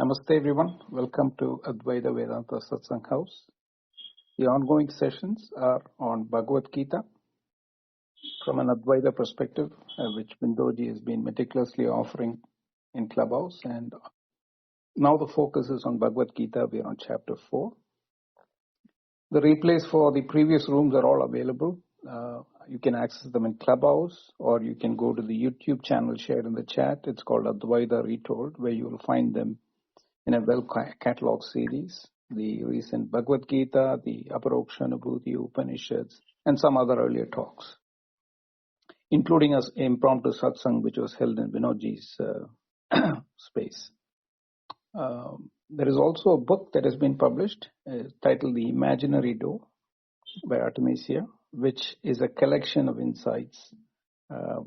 Namaste everyone. Welcome to Advaita Vedanta Satsang House. The ongoing sessions are on Bhagavad Gita from an Advaita perspective, which Bindoji has been meticulously offering in Clubhouse. And now the focus is on Bhagavad Gita. We are on chapter 4. The replays for the previous rooms are all available. You can access them in Clubhouse, or you can go to the YouTube channel shared in the chat. It's called Advaita Retold, where you will find them in a well-catalogued series. The recent Bhagavad Gita, the Aparoksha Anubhuti Upanishads, and some other earlier talks, including an impromptu satsang which was held in Vinodji's space. There is also a book that has been published titled The Imaginary Door by Artemisia, which is a collection of insights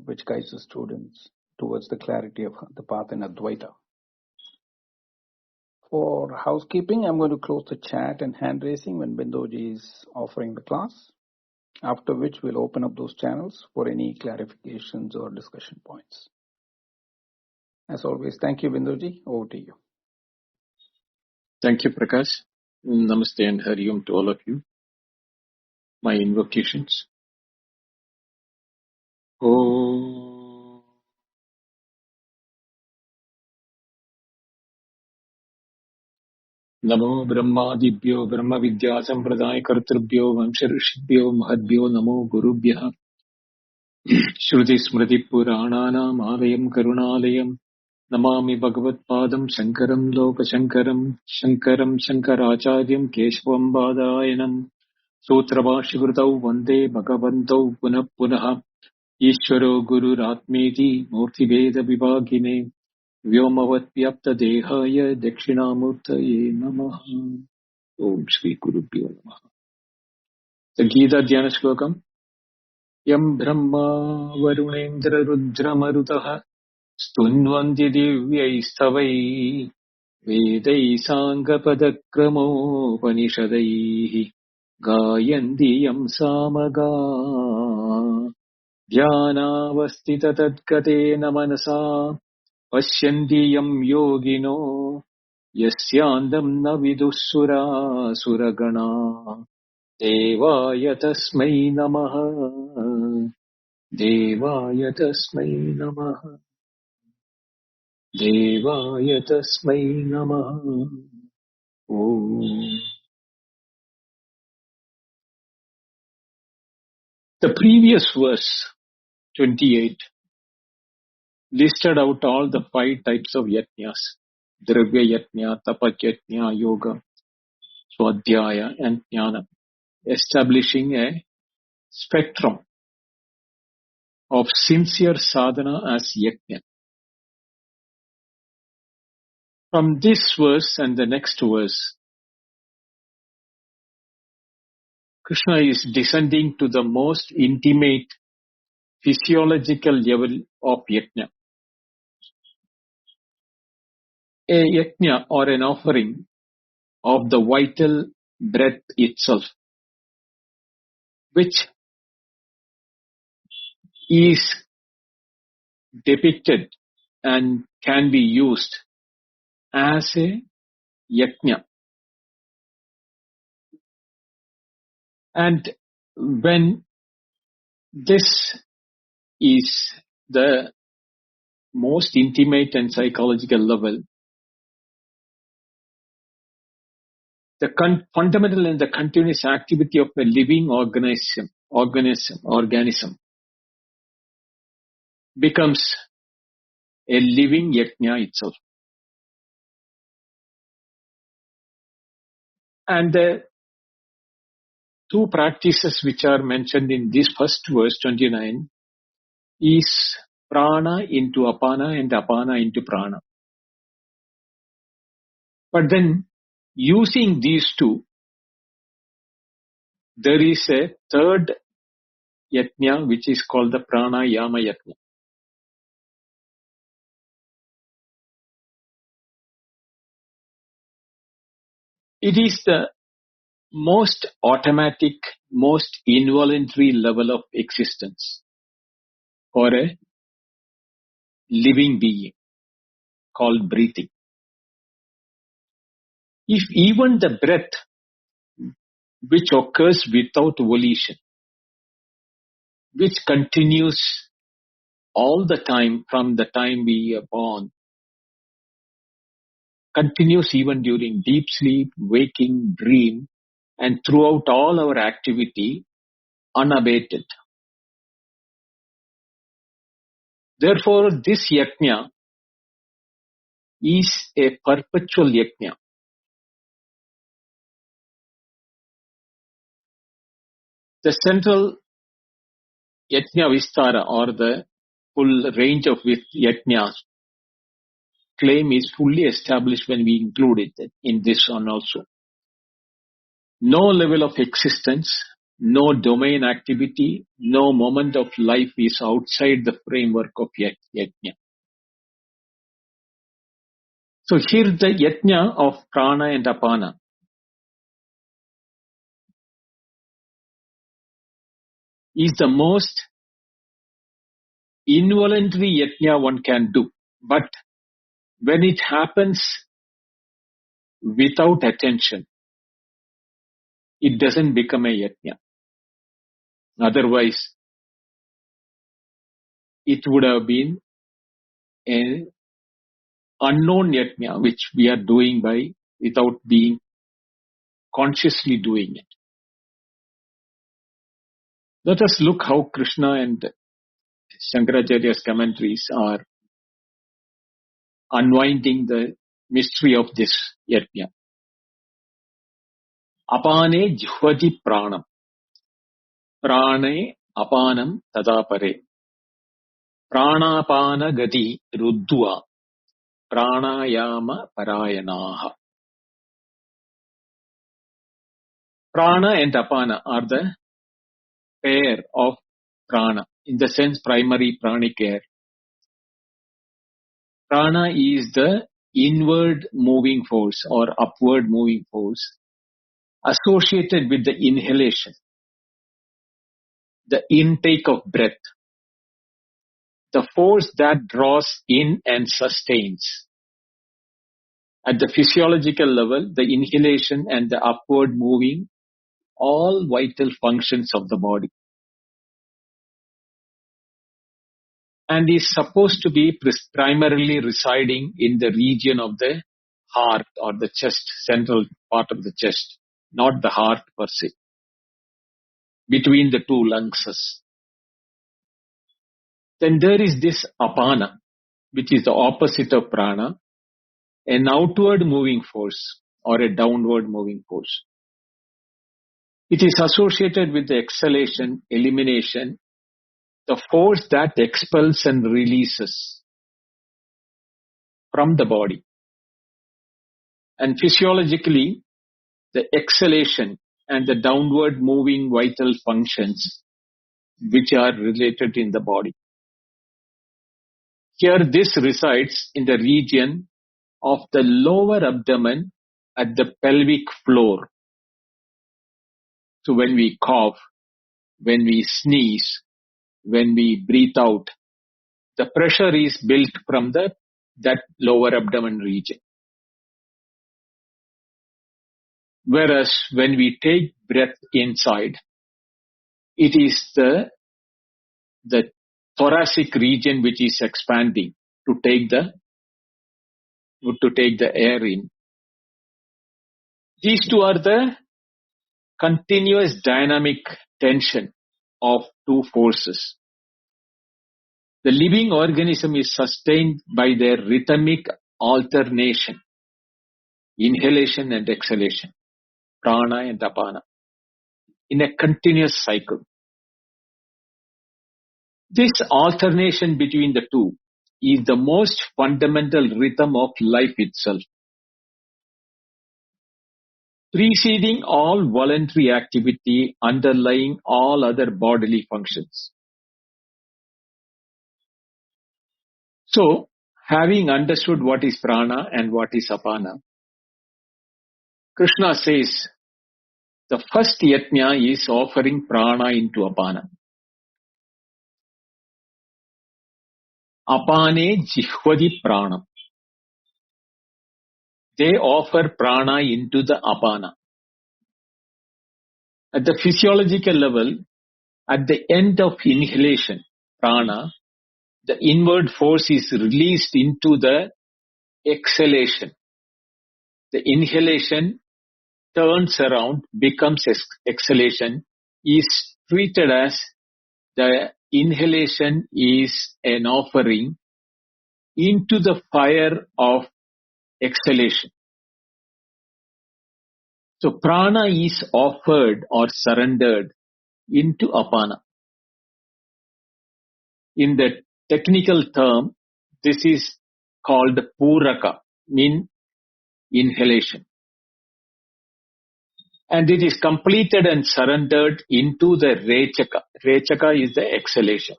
which guides the students towards the clarity of the path in Advaita. For housekeeping, I'm going to close the chat and hand raising when Bindoji is offering the class, after which we'll open up those channels for any clarifications or discussion points. As always, thank you, Bindoji. Over to you. Thank you, Prakash. Namaste and Hari Om to all of you. My invocations. Om. Namo Brahmadibhyo Brahma Vidya Sampradaya Kartrubhyo Vamsha Rishibhyo Mahadbhyo Namo Gurubhyaha Shruti Smriti Purananam Alayam Karunalayam Namami Bhagavad Padam Shankaram Loka Shankaram Shankaram Shankaracharyam Keshavam Badayanam Sutrabhashivritau Vande Bhagavantau Punah Punah Ishvaro Guru Ratmeti Murti Veda Vibhagine Vyomavat Vyapta Dehaya Dakshinamurtaye Namaha. Om Shri Gurubhyo Namaha. The Gita Dhyana Shlokam. Yam Brahma Varunendra Rudra Marutaha Stunvanti Divyaistavai Vedai Sangapadakrammo Panishadai Gayanti Yam Samaga Dhyanavastita Tadkatena Manasa Pashyanti Yam Yogino Yasyandam na Vidussura Suragana Devaya Tasmai Namaha Devaya Tasmai Namaha Devaya Tasmai Namaha. Om. The previous verse, 28, listed out all the 5 types of yajnas: Dravya Yajna, Tapak Yajna, Yoga, Swadhyaya and Jnana, establishing a spectrum of sincere sadhana as yajna. From this verse and the next verse, Krishna is descending to the most intimate physiological level of yajna. A yajna or an offering of the vital breath itself, which is depicted and can be used as a yajna. And when this is the most intimate and psychological level, the fundamental and the continuous activity of a living organism becomes a living yajna itself. And the 2 practices which are mentioned in this first verse 29 is prana into apana and apana into prana. But then using these 2, there is a third yajna which is called the pranayama yajna. It is the most automatic, most involuntary level of existence for a living being, called breathing. If even the breath which occurs without volition, which continues all the time from the time we are born, continues even during deep sleep, waking, dream, and throughout all our activity, unabated. Therefore, this yajna is a perpetual yajna. The central yajna vistara, or the full range of yajnas claim, is fully established when we include it in this one also. No level of existence, no domain activity, no moment of life is outside the framework of yajna. So here the yajna of prana and apana is the most involuntary yajna one can do. But when it happens without attention, it doesn't become a yajna. Otherwise, it would have been an unknown yajna which we are doing without being consciously doing it. Let us look how Krishna and Shankaracharya's commentaries are unwinding the mystery of this yajna. Apane jhvati pranam. Prane apanam tadapare. Pranapana gati ruddhva. Pranayama parayanaha. Prana and apana are the pair of prana. In the sense, primary pranic air. Prana is the inward moving force or upward moving force associated with the inhalation, the intake of breath, the force that draws in and sustains. At the physiological level, the inhalation and the upward moving, all vital functions of the body. And is supposed to be primarily residing in the region of the heart or the chest, central part of the chest, not the heart per se, between the two lungs. Then there is this apana, which is the opposite of prana, an outward moving force or a downward moving force. It is associated with the exhalation, elimination, the force that expels and releases from the body. And physiologically, the exhalation and the downward moving vital functions which are related in the body. Here this resides in the region of the lower abdomen at the pelvic floor. So when we cough, when we sneeze, when we breathe out, the pressure is built from that lower abdomen region. Whereas when we take breath inside, it is the thoracic region which is expanding to take the air in. These two are the continuous dynamic tension of two forces. The living organism is sustained by their rhythmic alternation, inhalation and exhalation, prana and apana, in a continuous cycle. This alternation between the two is the most fundamental rhythm of life itself, preceding all voluntary activity, underlying all other bodily functions. So, having understood what is prana and what is apana, Krishna says the first yajna is offering prana into apana. Apane jihvadi pranam. they offer prana into the apana. At the physiological level, at the end of inhalation, prana, the inward force is released into the exhalation. The inhalation turns around, becomes exhalation, is treated as the inhalation is an offering into the fire of exhalation. So prana is offered or surrendered into apana. In the technical term, this is called puraka, mean inhalation. And it is completed and surrendered into the rechaka. Rechaka is the exhalation.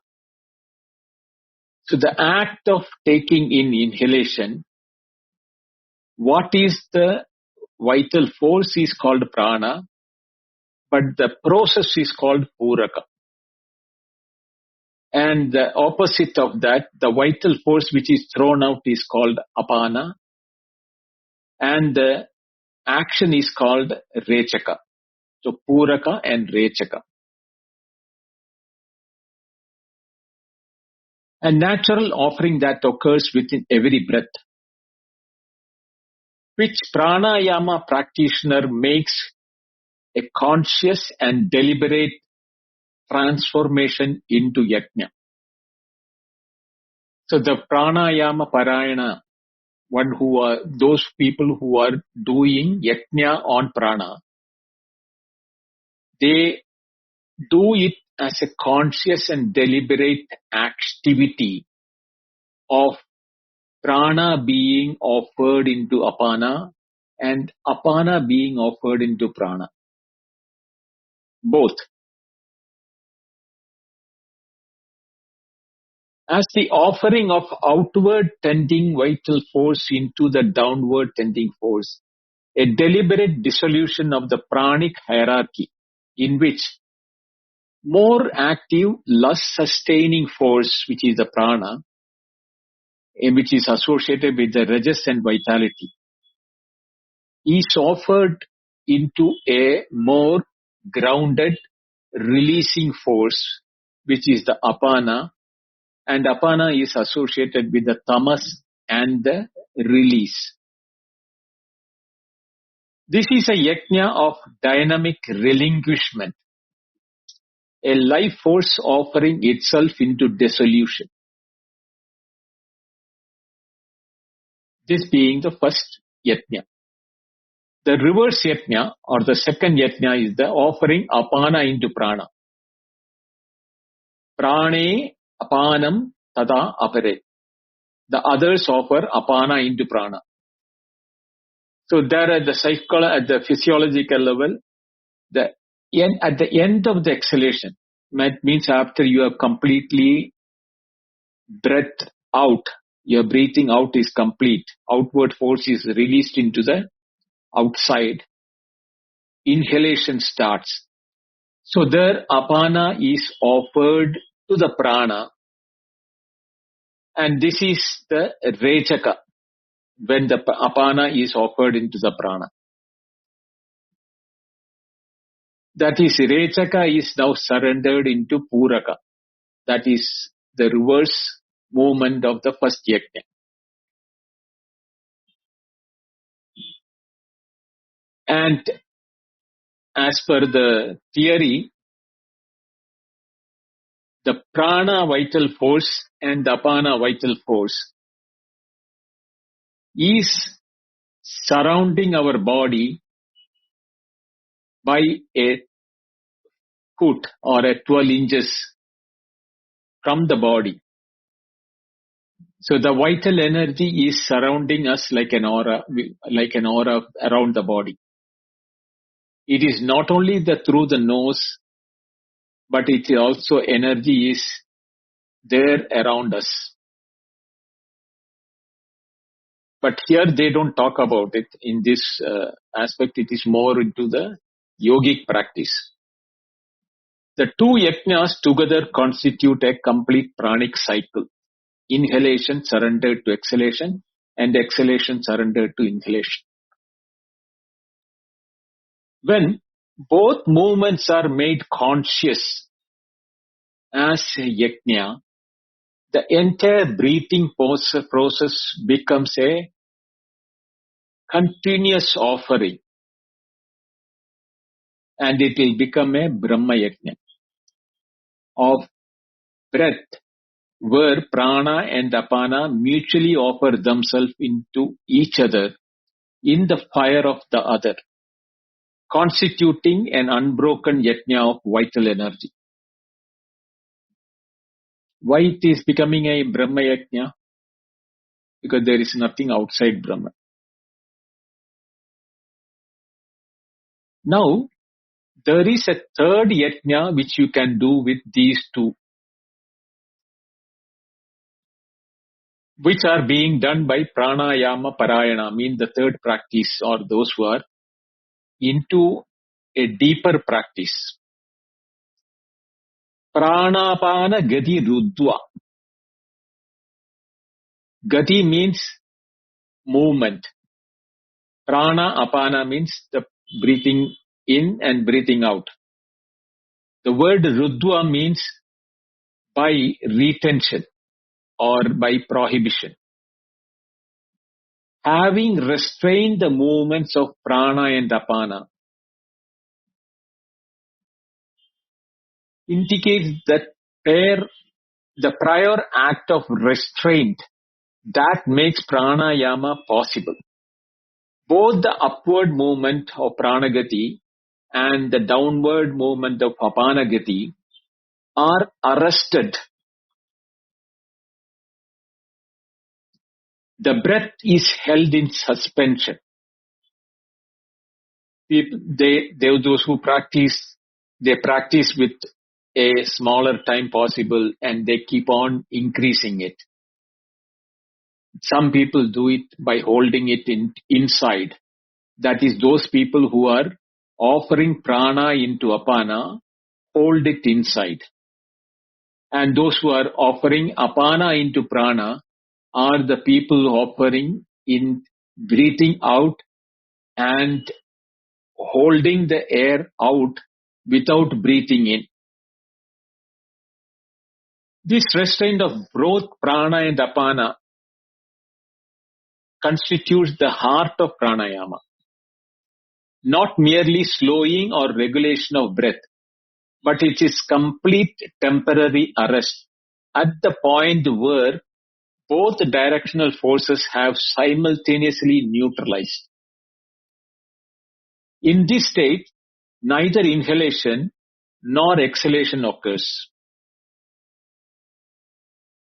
So the act of taking in inhalation, what is the vital force is called prana, but the process is called puraka. And the opposite of that, the vital force which is thrown out is called apana, and the action is called rechaka. So puraka and rechaka. A natural offering that occurs within every breath, which pranayama practitioner makes a conscious and deliberate transformation into yajna. So the pranayama parayana, those people who are doing yajna on prana, they do it as a conscious and deliberate activity of prana being offered into apana and apana being offered into prana. Both. As the offering of outward tending vital force into the downward tending force, a deliberate dissolution of the pranic hierarchy in which more active, less sustaining force, which is the prana, which is associated with the rajas and vitality, is offered into a more grounded, releasing force, which is the apana, and apana is associated with the tamas and the release. This is a yajna of dynamic relinquishment, a life force offering itself into dissolution. This being the first yajna. The reverse yajna or the second yajna is the offering apana into prana. Prane apanam tada apare. The others offer apana into prana. So there at the physiological level, at the end of the exhalation, that means after you have completely breathed out, your breathing out is complete, outward force is released into the outside, inhalation starts. So there apana is offered to the prana, and this is the rechaka, when the apana is offered into the prana. That is, rechaka is now surrendered into puraka. That is the reverse movement of the first yajna. And as per the theory, the prana vital force and the apana vital force is surrounding our body by a foot or a 12 inches from the body. So the vital energy is surrounding us like an aura around the body. It is not only through the nose, but it also energy is there around us. But here they don't talk about it in this aspect. It is more into the yogic practice. The two yajnas together constitute a complete pranic cycle. Inhalation surrendered to exhalation and exhalation surrendered to inhalation. When both movements are made conscious as a yajna, the entire breathing process becomes a continuous offering, and it will become a Brahma Yajna of breath, where prana and apana mutually offer themselves into each other in the fire of the other, constituting an unbroken yajna of vital energy. Why it is becoming a Brahma Yajna? Because there is nothing outside Brahman. Now, there is a third yajna which you can do with these two, which are being done by pranayama parayana, mean the third practice, or those who are into a deeper practice. Pranapana gati ruddhva. Gati means movement. Prana apana means the breathing in and breathing out. The word ruddhva means by retention or by prohibition. Having restrained the movements of prana and apana indicates that the prior act of restraint that makes pranayama possible. Both the upward movement of pranagati and the downward movement of apanagati are arrested. The breath is held in suspension. Those who practice, they practice with a smaller time possible and they keep on increasing it. Some people do it by holding it inside. That is, those people who are offering prana into apana hold it inside. And those who are offering apana into prana are the people offering in breathing out and holding the air out without breathing in. This restraint of both prana and apana constitutes the heart of pranayama. Not merely slowing or regulation of breath, but it is complete temporary arrest at the point where both directional forces have simultaneously neutralized. In this state, neither inhalation nor exhalation occurs.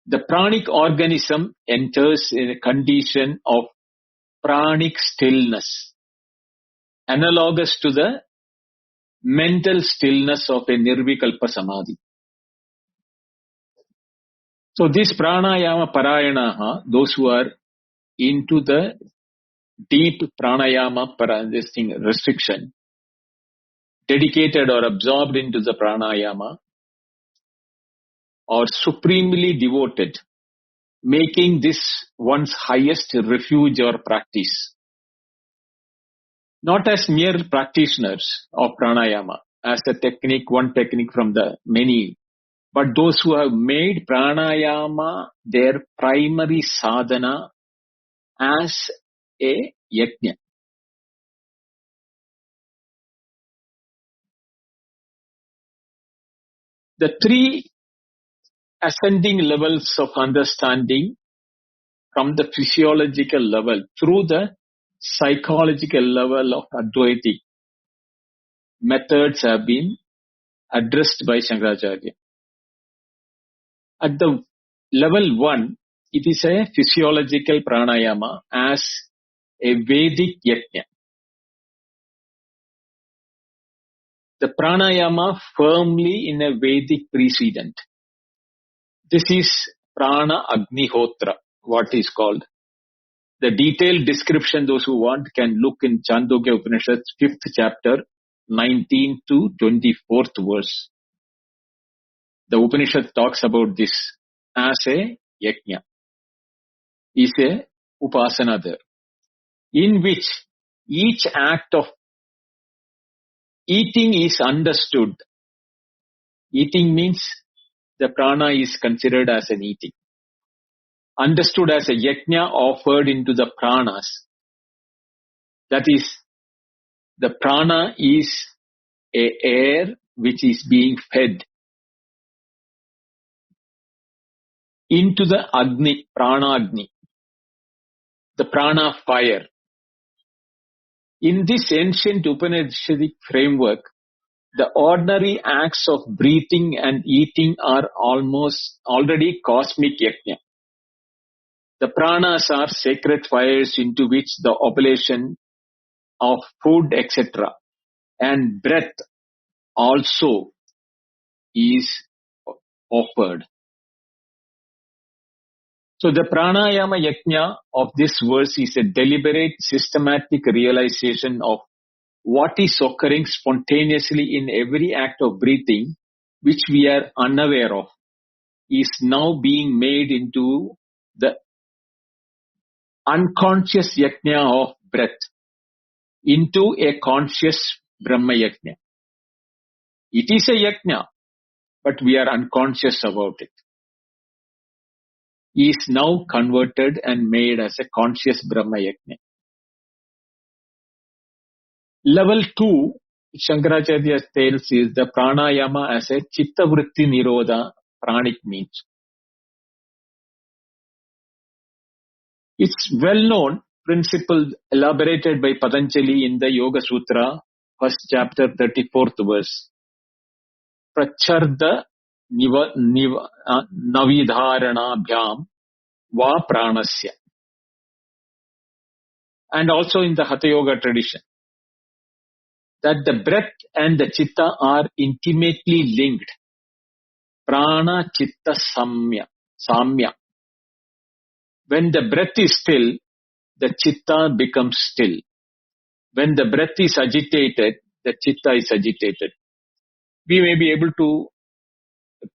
The pranic organism enters in a condition of pranic stillness, analogous to the mental stillness of a nirvikalpa samadhi. So this pranayama parayanaha, those who are into the deep pranayama restriction, dedicated or absorbed into the pranayama, or supremely devoted, making this one's highest refuge or practice. Not as mere practitioners of pranayama, as a technique, one technique from the many, but those who have made pranayama their primary sadhana as a yajna. The three ascending levels of understanding from the physiological level through the psychological level of Advaitic methods have been addressed by Shankaracharya. At the level 1, it is a physiological pranayama as a Vedic yajna. The pranayama firmly in a Vedic precedent. This is prana agnihotra, what is called. The detailed description, those who want, can look in Chandogya Upanishad's 5th chapter, 19 to 24th verse. The Upanishad talks about this as a yajna, is a upasana there, in which each act of eating is understood. Eating means the prana is considered as an eating. Understood as a yajna offered into the pranas. That is, the prana is a air which is being fed into the Agni, Prana Agni, the Prana fire. In this ancient Upanishadic framework, the ordinary acts of breathing and eating are almost already cosmic yajna. The pranas are sacred fires into which the oblation of food, etc., and breath also is offered. So the pranayama yajna of this verse is a deliberate, systematic realization of what is occurring spontaneously in every act of breathing, which we are unaware of, is now being made into the unconscious yajna of breath, into a conscious Brahma yajna. It is a yajna, but we are unconscious about it. Is now converted and made as a conscious Brahma yajna. Level 2, Shankaracharya tells, is the pranayama as a chitta vritti nirodha pranic means. It's well-known principle elaborated by Patanjali in the Yoga Sutra, first chapter, 34th verse. Pracharda navidharanabhyam va pranasya. And also in the Hatha Yoga tradition, that the breath and the chitta are intimately linked. Prana chitta samya. When the breath is still, the chitta becomes still. When the breath is agitated, the chitta is agitated. We may be able to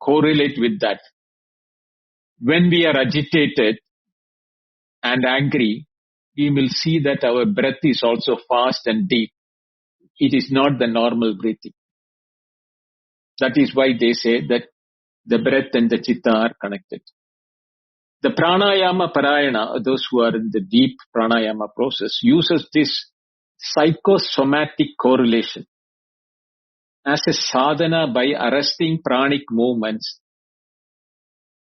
correlate with that. When we are agitated and angry, we will see that our breath is also fast and deep. It is not the normal breathing. That is why they say that the breath and the chitta are connected. The pranayama parayana, those who are in the deep pranayama process, uses this psychosomatic correlation as a sadhana by arresting pranic movements,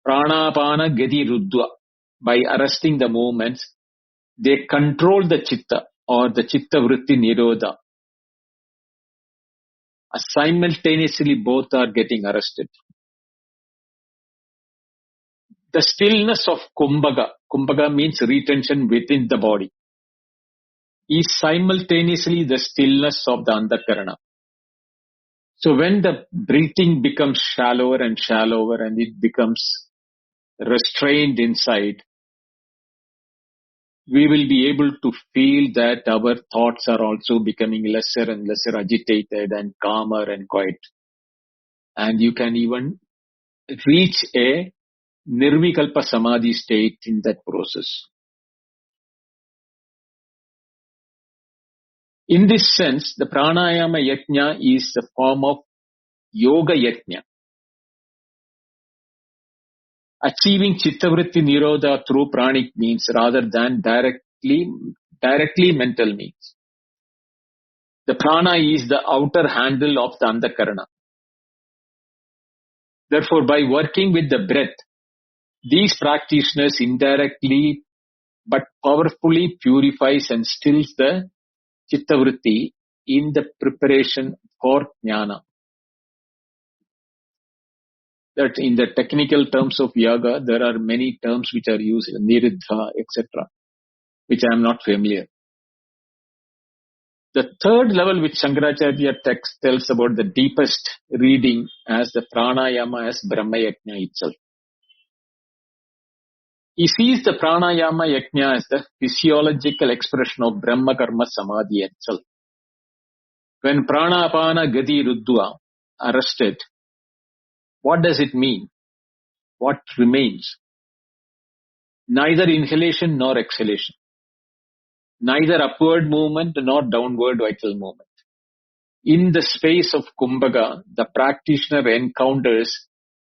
pranapana gati ruddha, by arresting the movements, they control the chitta or the chitta vritti nirodha. Simultaneously both are getting arrested. The stillness of kumbhaga means retention within the body, is simultaneously the stillness of the antakarana. So when the breathing becomes shallower and shallower and it becomes restrained inside, we will be able to feel that our thoughts are also becoming lesser and lesser agitated and calmer and quiet. And you can even reach a nirvikalpa samadhi state in that process. In this sense, the pranayama yajna is the form of yoga yajna. Achieving chittavritti nirodha through pranic means rather than directly mental means. The prana is the outer handle of the antakarana. Therefore, by working with the breath, these practitioners indirectly but powerfully purifies and stills the chittavritti in the preparation for jnana. That in the technical terms of yoga, there are many terms which are used, niruddha, etc., which I am not familiar. The third level which Shankaracharya text tells about the deepest reading as the pranayama as Brahma yajna itself. He sees the pranayama yajna as the physiological expression of Brahma karma samadhi itself. When pranapana gati ruddha arrested, what does it mean? What remains? Neither inhalation nor exhalation. Neither upward movement nor downward vital movement. In the space of Kumbhaka, the practitioner encounters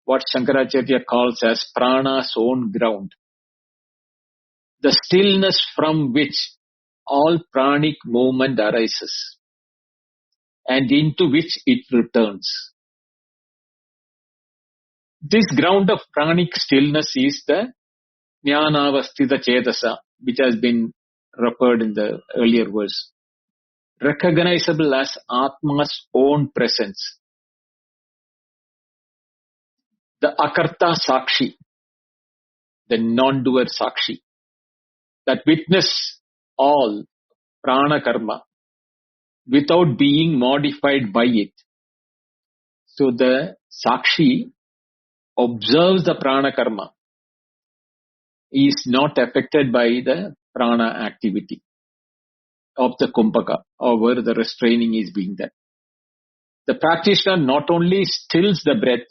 what Shankaracharya calls as prana's own ground, the stillness from which all pranic movement arises and into which it returns. This ground of pranic stillness is the Jnanavastita Chetasa, which has been referred in the earlier verse, recognizable as Atma's own presence. The Akarta Sakshi, the non-doer Sakshi, that witness all prana karma without being modified by it. So the Sakshi observes the prana karma, is not affected by the prana activity of the kumbhaka or where the restraining is being done. The practitioner not only stills the breath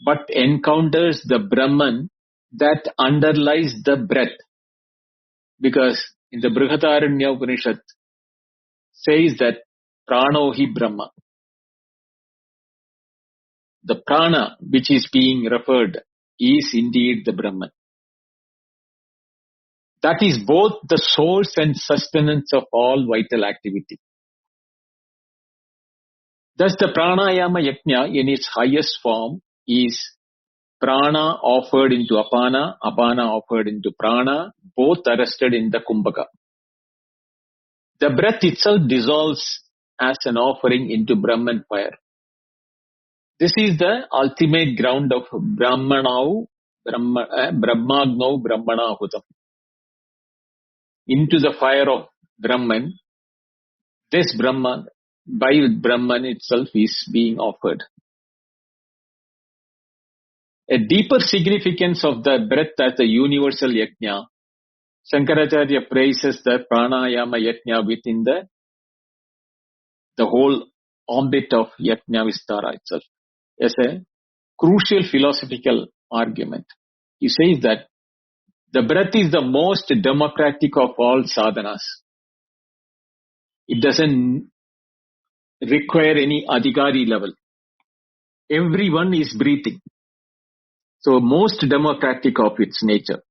but encounters the Brahman that underlies the breath. Because in the Brihadaranya Upanishad says that prano hi Brahma. The prana which is being referred is indeed the Brahman. That is both the source and sustenance of all vital activity. Thus the pranayama yajna in its highest form is prana offered into apana, apana offered into prana, both arrested in the kumbhaka. The breath itself dissolves as an offering into Brahman fire. This is the ultimate ground of Brahmagno Brahmana Hutam. Into the fire of Brahman, this Brahman, by Brahman itself is being offered. A deeper significance of the breath as the universal yajna, Shankaracharya praises the pranayama yajna within the whole ambit of yajna vistara itself as a crucial philosophical argument. He says that the breath is the most democratic of all sadhanas. It doesn't require any adhikari level. Everyone is breathing. So most democratic of its nature.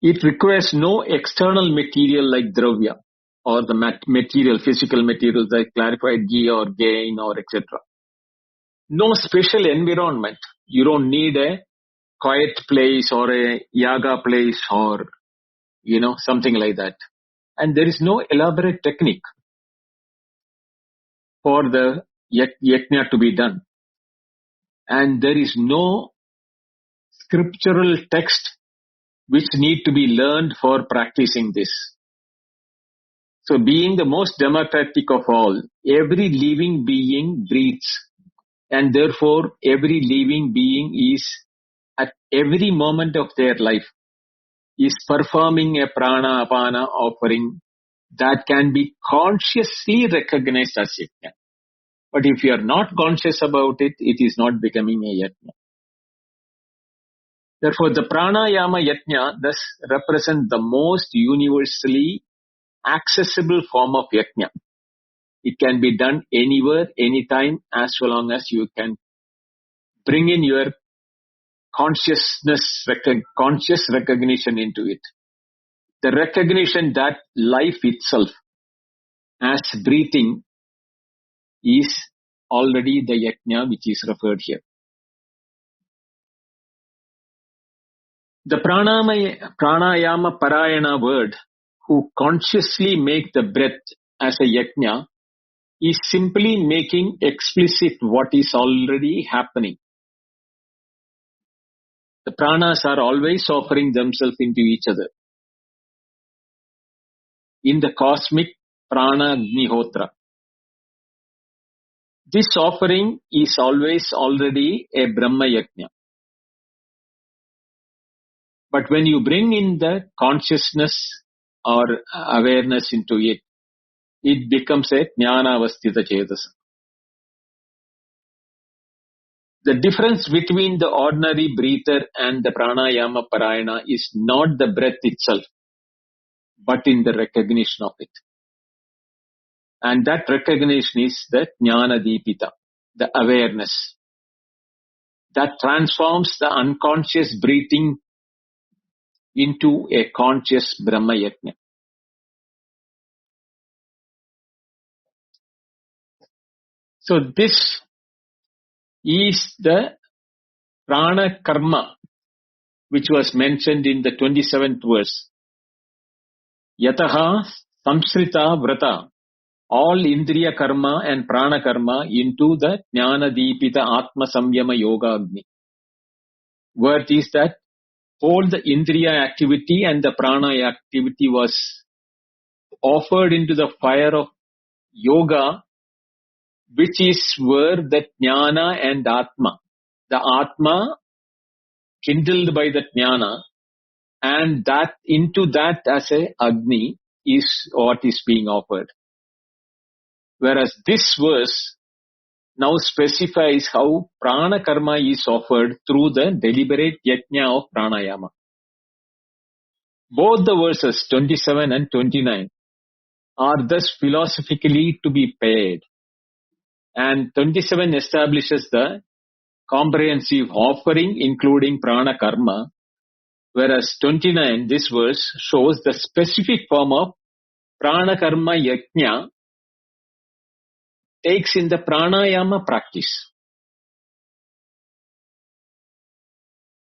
It requires no external material like dravya or the material, physical materials like clarified ghee or gain or etc. No special environment. You don't need a quiet place or a yaga place or, something like that. And there is no elaborate technique for the yajna to be done. And there is no scriptural text which need to be learned for practicing this. So being the most democratic of all, every living being breathes. And therefore, every living being is, at every moment of their life, is performing a prana apana offering that can be consciously recognized as yajna. But if you are not conscious about it, it is not becoming a yajna. Therefore, the pranayama yajna thus represents the most universally accessible form of yajna. It can be done anywhere, anytime, as long as you can bring in your conscious recognition into it. The recognition that life itself as breathing is already the yajna which is referred here. The pranayama parayana word, who consciously make the breath as a yajna, is simply making explicit what is already happening. The pranas are always offering themselves into each other. In the cosmic prana agnihotra, this offering is always already a Brahma yajna. But when you bring in the consciousness or awareness into it, it becomes a jnanavastita chetasa. The difference between the ordinary breather and the pranayama parayana is not the breath itself, but in the recognition of it. And that recognition is the Jnana Deepita, the awareness that transforms the unconscious breathing into a conscious Brahma Yajna. So this is the prana karma which was mentioned in the 27th verse. Yataha samsrita vrata, all indriya karma and prana karma into the Jnana Deepita Atma Samyama Yoga Agni. Word is that all the indriya activity and the prana activity was offered into the fire of yoga, which is where the Jnana and Atma, the Atma kindled by the Jnana, and that into that as a Agni is what is being offered. Whereas this verse now specifies how prana karma is offered through the deliberate yajna of pranayama. Both the verses 27 and 29 are thus philosophically to be paired. And 27 establishes the comprehensive offering including prana karma, whereas 29, this verse, shows the specific form of prana karma yajna takes in the pranayama practice.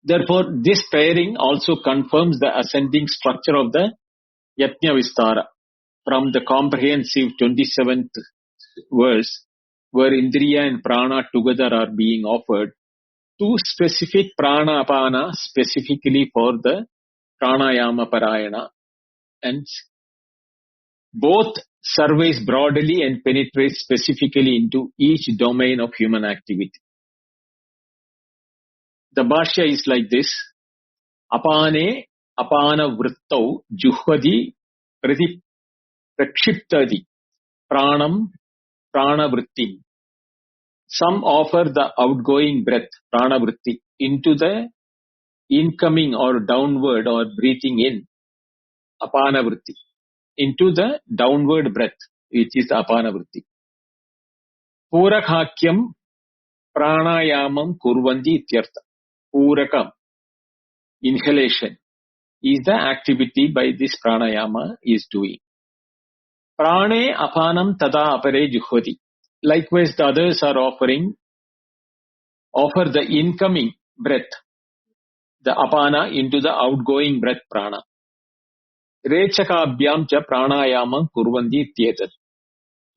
Therefore, this pairing also confirms the ascending structure of the yajna vistara from the comprehensive 27th verse, where indriya and prana together are being offered, to specific prana apana specifically for the pranayama parayana, and both surveys broadly and penetrates specifically into each domain of human activity. The bhashya is like this: apane apana vrittau juhvadi prati prakshiptadi pranam prana vrittim. Some offer the outgoing breath, prana vritti, into the incoming or downward or breathing in, apana vritti, into the downward breath, which is apana vritti. Purakhakyam pranayamam kurvandi ityartha. Purakam, inhalation, is the activity by this pranayama is doing. Prane apanam tada apare juhvati. Likewise, the others are offer the incoming breath, the apana, into the outgoing breath prana. Rechakabhyam cha pranayamam kurvandi ityetad.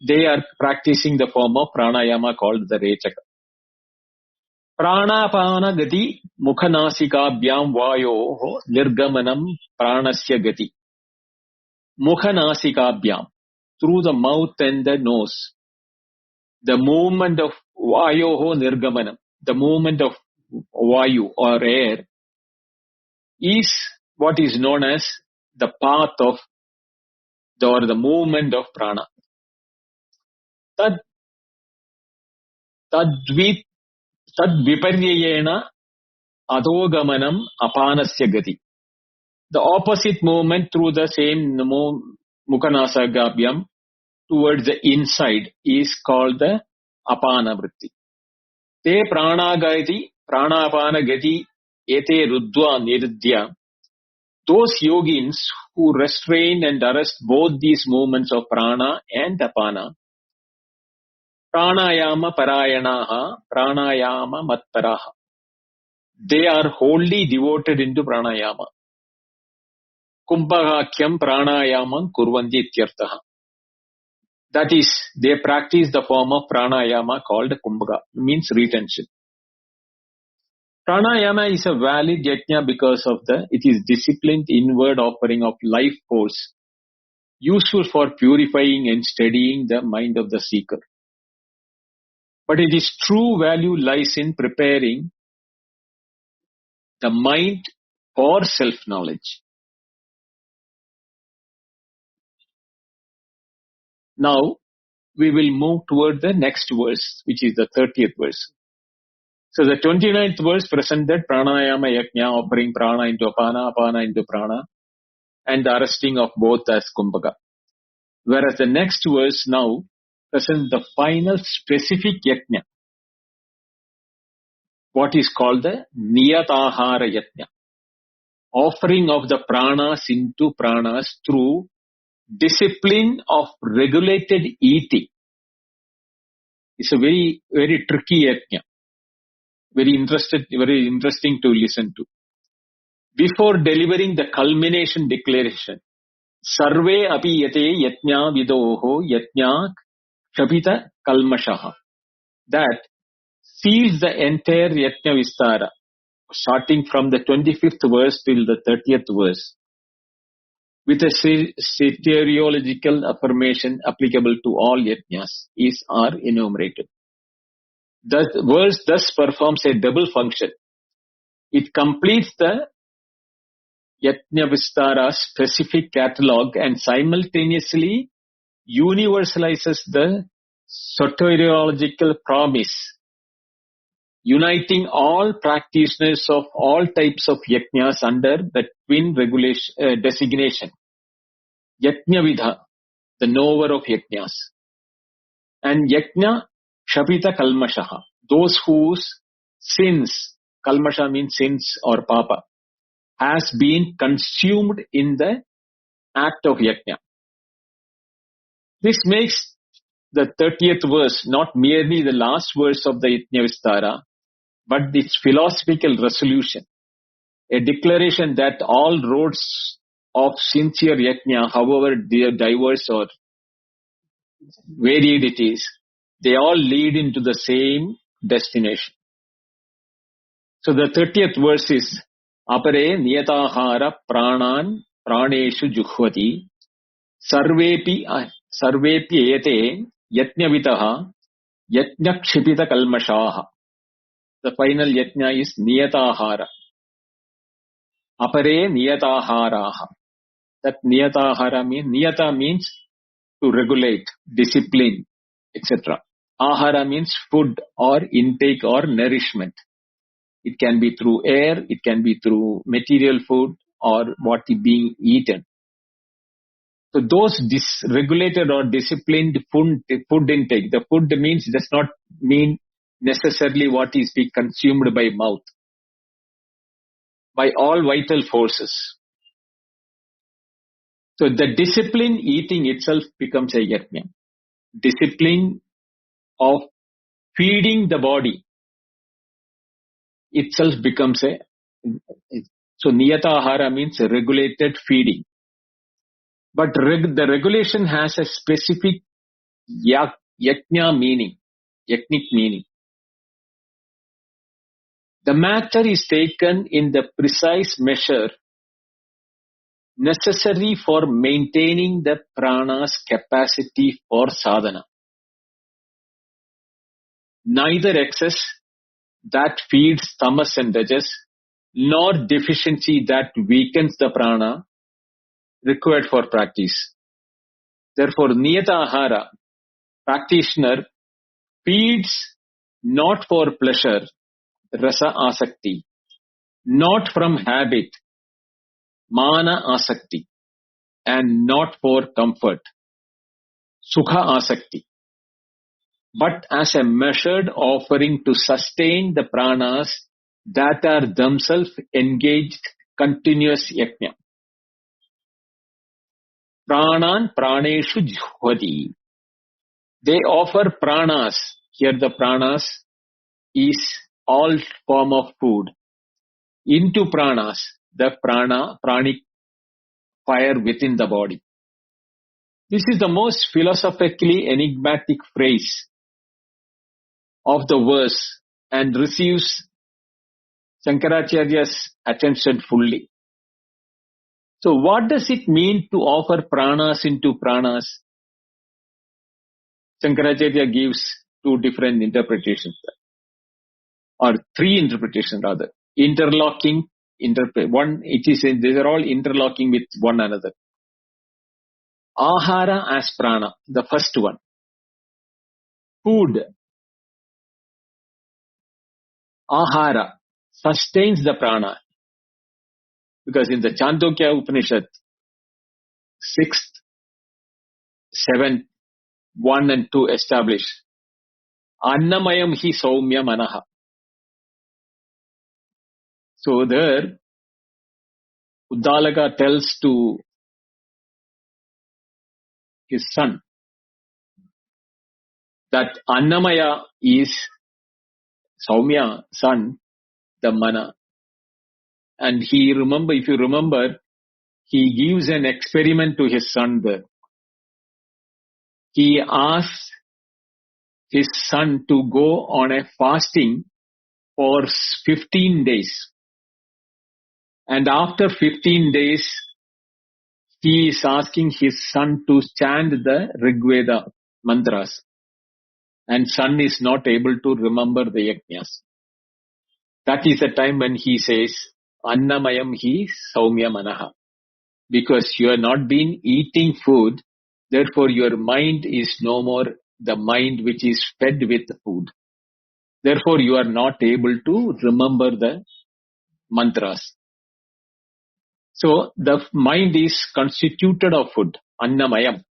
They are practicing the form of pranayama called the rechaka. Pranapana gati mukhanasikabyam vayoho nirgamanam pranasya gati. Mukhanasikabyam, through the mouth and the nose. The movement of vayoho nirgamanam, the movement of vayu or air, is what is known as the path of or the movement of prana. Tad viparyayena adogamanam apanasya gati. The opposite movement through the same mukhanasagabhyam towards the inside is called the apana vritti. Te pranagati pranapana gati ete ruddva niruddhya. Those yogins who restrain and arrest both these movements of prana and apana, pranayama parayanaha, pranayama mattaraha. They are wholly devoted into pranayama. Kumbhakakyam pranayamam kurvandi ityartaha. That is, they practice the form of pranayama called kumbhaka, means retention. Pranayama is a valid yajna because of it is disciplined inward offering of life force, useful for purifying and steadying the mind of the seeker. But its true value lies in preparing the mind for self-knowledge. Now, we will move toward the next verse, which is the 30th verse. So the 29th verse presented pranayama yajna, offering prana into apana, apana into prana, and the arresting of both as kumbhaka. Whereas the next verse now presents the final specific yajna, what is called the Niyatahara yajna, offering of the pranas into pranas through discipline of regulated eating. It's a very, very tricky yajna, very interesting to listen to. Before delivering the culmination declaration, Sarve api yate yajna vidoho yajna Ch04-25 kalmashaha, that seals the entire yajna vistara, starting from the 25th verse till the 30th verse, with a soteriological affirmation applicable to all yajnas, are enumerated. The verse thus performs a double function. It completes the yajna vistara specific catalog and simultaneously universalizes the soteriological promise, uniting all practitioners of all types of yajnas under the twin designation, Yajna Vidha, the knower of yajnas, and Yajna Ch04-25 Kalmashaha, those whose sins, Kalmasha means sins or papa, has been consumed in the act of yajna. This makes the 30th verse not merely the last verse of the Yajna Vistara, but its philosophical resolution, a declaration that all roads of sincere yajna, however diverse or varied it is, they all lead into the same destination. So the 30th verse is Apare niyatahara pranan praneshu juhvati sarvepi ete yajnavitaha yajna Ch04-25 kalmashaha. The final yajna is niyatahara. Apare niyataharaha. That niyatahara means to regulate, discipline, etc. Ahara means food or intake or nourishment. It can be through air, it can be through material food or what is being eaten. So those dysregulated or disciplined food intake, the food does not mean necessarily what is being consumed by mouth, by all vital forces. So the discipline eating itself becomes a yajna. Discipline of feeding the body itself becomes a... So niyatahara means regulated feeding. But the regulation has a specific yajna meaning, yajnic meaning. The matter is taken in the precise measure necessary for maintaining the prana's capacity for sadhana. Neither excess that feeds tamas and rajas, nor deficiency that weakens the prana required for practice. Therefore, niyatahara, practitioner, feeds not for pleasure, rasa asakti, not from habit, mana asakti, and not for comfort, sukha asakti, but as a measured offering to sustain the pranas that are themselves engaged continuous yajna. Pranan praneshu jhvati. They offer pranas. Here the pranas is all form of food. Into pranas, the pranic fire within the body. This is the most philosophically enigmatic phrase of the verse and receives Shankaracharya's attention fully. So what does it mean to offer pranas into pranas? Shankaracharya gives two different interpretations, or three interpretations rather. Interlocking, one, these are all interlocking with one another. Ahara as prana, the first one. Food, ahara, sustains the prana. Because in the Chandogya Upanishad, 6th 7, 1 and 2 establish. Annamayam hi saumya manaha. So there, Uddalaka tells to his son that Annamaya is Saumya, son, the mana. And if you remember, he gives an experiment to his son there. He asks his son to go on a fasting for 15 days. And after 15 days, he is asking his son to chant the Rigveda mantras. And son is not able to remember the yajnas. That is the time when he says, Annamayam hi saumya manaha. Because you have not been eating food, therefore your mind is no more the mind which is fed with food. Therefore you are not able to remember the mantras. So the mind is constituted of food, Annamayam.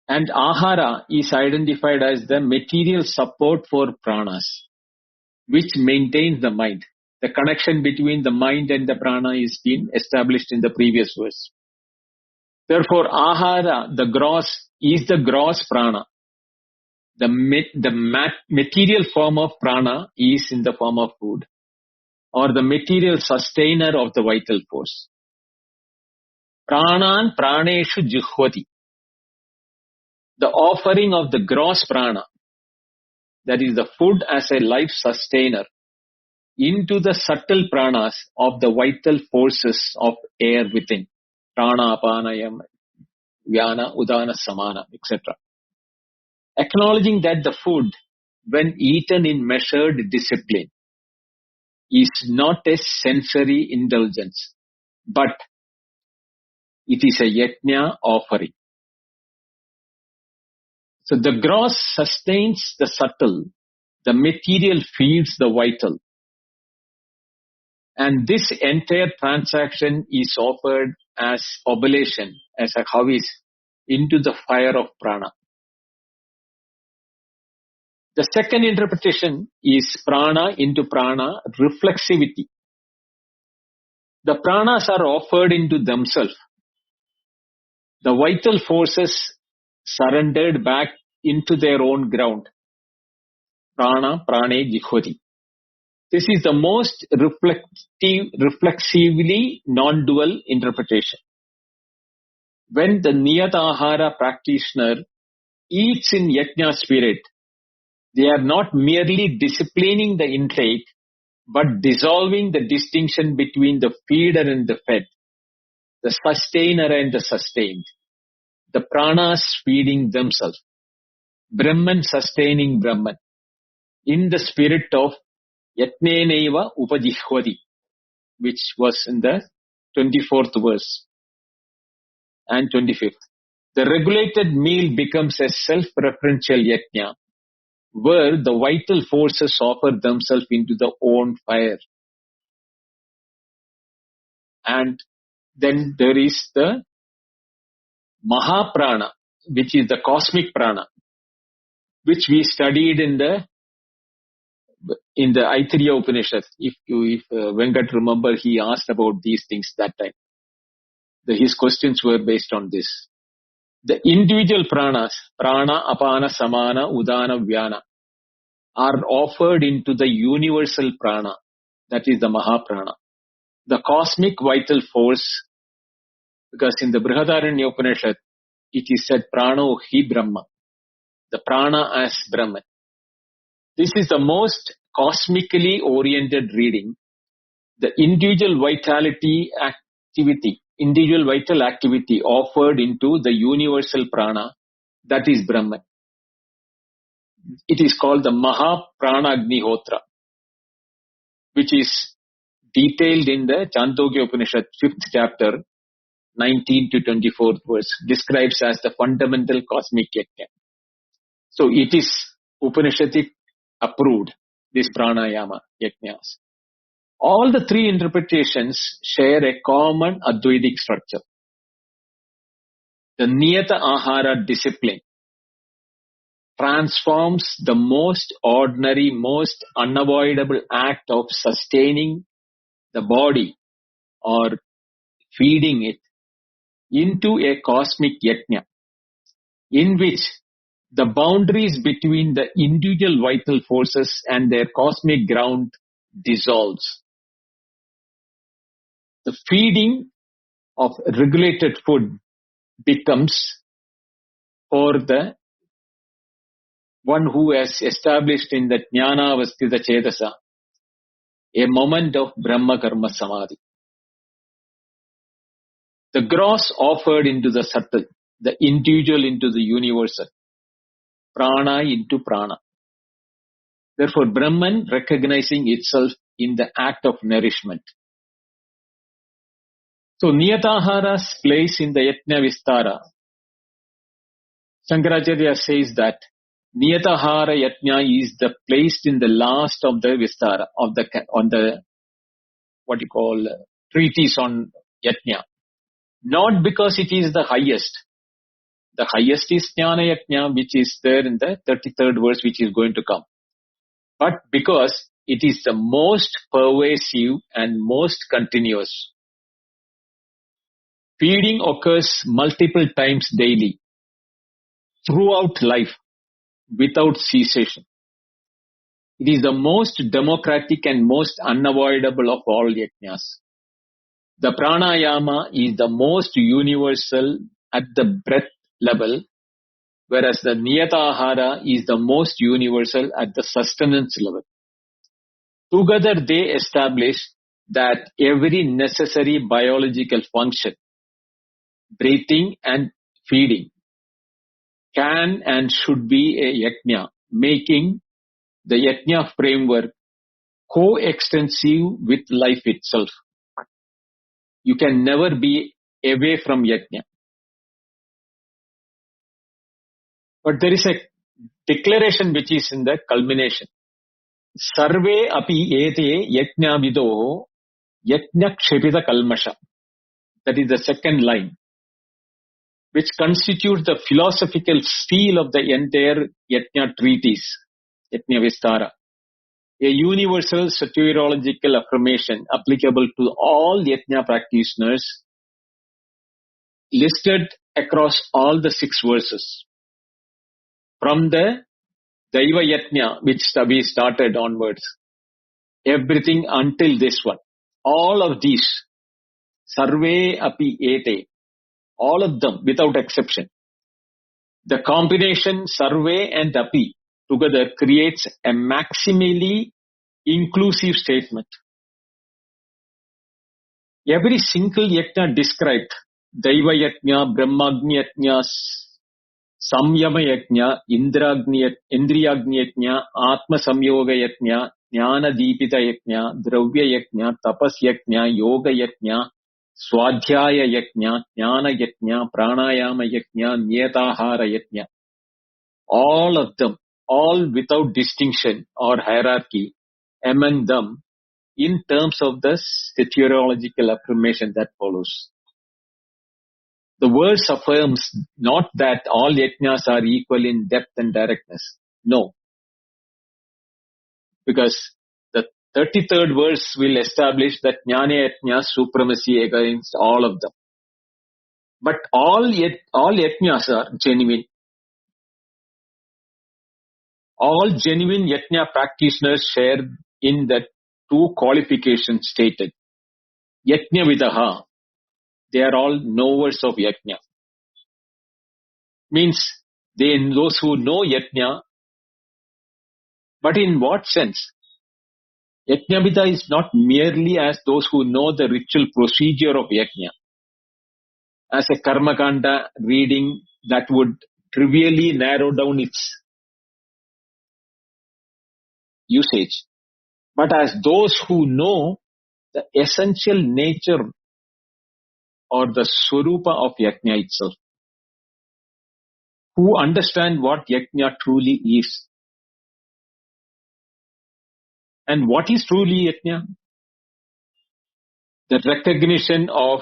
And Ahara is identified as the material support for pranas, which maintains the mind. The connection between the mind and the prana is been established in the previous verse. Therefore, ahara, the gross prana. The material form of prana is in the form of food, or the material sustainer of the vital force. Pranan praneshu juhvati. The offering of the gross prana, that is the food as a life sustainer, into the subtle pranas of the vital forces of air within. Prana, apanayam, vyana, udana, samana, etc. Acknowledging that the food, when eaten in measured discipline, is not a sensory indulgence, but it is a yajna offering. So the gross sustains the subtle, the material feeds the vital. And this entire transaction is offered as oblation, as a havis, into the fire of prana. The second interpretation is prana into prana reflexivity. The pranas are offered into themselves. The vital forces surrendered back into their own ground. Prana, prane, jihvati. This is the most reflexively non-dual interpretation. When the Niyatahara practitioner eats in yajna spirit, they are not merely disciplining the intake, but dissolving the distinction between the feeder and the fed, the sustainer and the sustained, the pranas feeding themselves, Brahman sustaining Brahman, in the spirit of Yatneneva Upajihvati, which was in the 24th verse and 25th. The regulated meal becomes a self-referential yajna, where the vital forces offer themselves into the own fire. And then there is the Mahaprana, which is the cosmic prana, which we studied in the Aitreya Upanishad. If Venkat remember, he asked about these things that time. His questions were based on this. The individual pranas, prana, apana, samana, udana, vyana, are offered into the universal prana, that is the Mahaprana. The cosmic vital force, because in the Brihadaranya Upanishad, it is said prano hi Brahma, the prana as Brahman. This is the most cosmically oriented reading. The individual vital activity offered into the universal prana, that is Brahman. It is called the Mahaprana Agnihotra, which is detailed in the Chandogya Upanishad 5th chapter, 19 to 24th verse, describes as the fundamental cosmic yajna. So it is Upanishadic approved, this pranayama yajnas. All the three interpretations share a common Advaitic structure. The Niyata Ahara discipline transforms the most ordinary, most unavoidable act of sustaining the body or feeding it into a cosmic yajna, in which the boundaries between the individual vital forces and their cosmic ground dissolves. The feeding of regulated food becomes, for the one who has established in the Jnana Avastita Chetasa, a moment of Brahma Karma Samadhi. The gross offered into the subtle, the individual into the universal, prana into prana. Therefore, Brahman recognizing itself in the act of nourishment. So, Niyatahara's place in the Yajna Vistara, Shankaracharya says that Niyatahara Yajna is the placed in the last of the Vistara, on the what you call treatise on Yajna. Not because it is the highest. The highest is Jnana Yajna, which is there in the 33rd verse, which is going to come. But because it is the most pervasive and most continuous. Feeding occurs multiple times daily, throughout life, without cessation. It is the most democratic and most unavoidable of all yajnas. The pranayama is the most universal at the breath level, whereas the niyatahara is the most universal at the sustenance level. Together they establish that every necessary biological function, breathing and feeding, can and should be a yajna, making the yajna framework coextensive with life itself. You can never be away from yajna. But there is a declaration which is in the culmination. Sarve api ete yajna vido yajna kshepita kalmasha. That is the second line, which constitutes the philosophical seal of the entire yajna treatise, Yajna Vistara. A universal soteriological affirmation applicable to all yajna practitioners, listed across all the 6 verses. From the Daiva Yajna, which we started onwards, everything until this one. All of these, Sarve api ete, all of them without exception. The combination Sarve and api together creates a maximally inclusive statement. Every single yajna described, Daiva Yajna, Brahmagni Yajna, Samyama Yajna, Indriyagni Yajna, Atma Samyoga Yajna, Jnana Deepita Yajna, Dravya Yajna, Tapas Yajna, Yoga Yajna, Swadhyaya Yajna, Jnana Yajna, Pranayama Yajna, Niyatahara Yajna. All of them, all without distinction or hierarchy among them, in terms of the soteriological affirmation that follows. The verse affirms not that all yajnas are equal in depth and directness. No. Because the 33rd verse will establish that Jnana Yajna's supremacy against all of them. But all yajnas are genuine. All genuine yajna practitioners share in the 2 qualifications stated. Yajna vidaha, they are all knowers of yajna. Means those who know yajna, but in what sense? Yajnavida is not merely as those who know the ritual procedure of yajna. As a karmakanda reading that would trivially narrow down its usage. But as those who know the essential nature or the swarupa of yajna itself. Who understand what yajna truly is. And what is truly yajna? The recognition of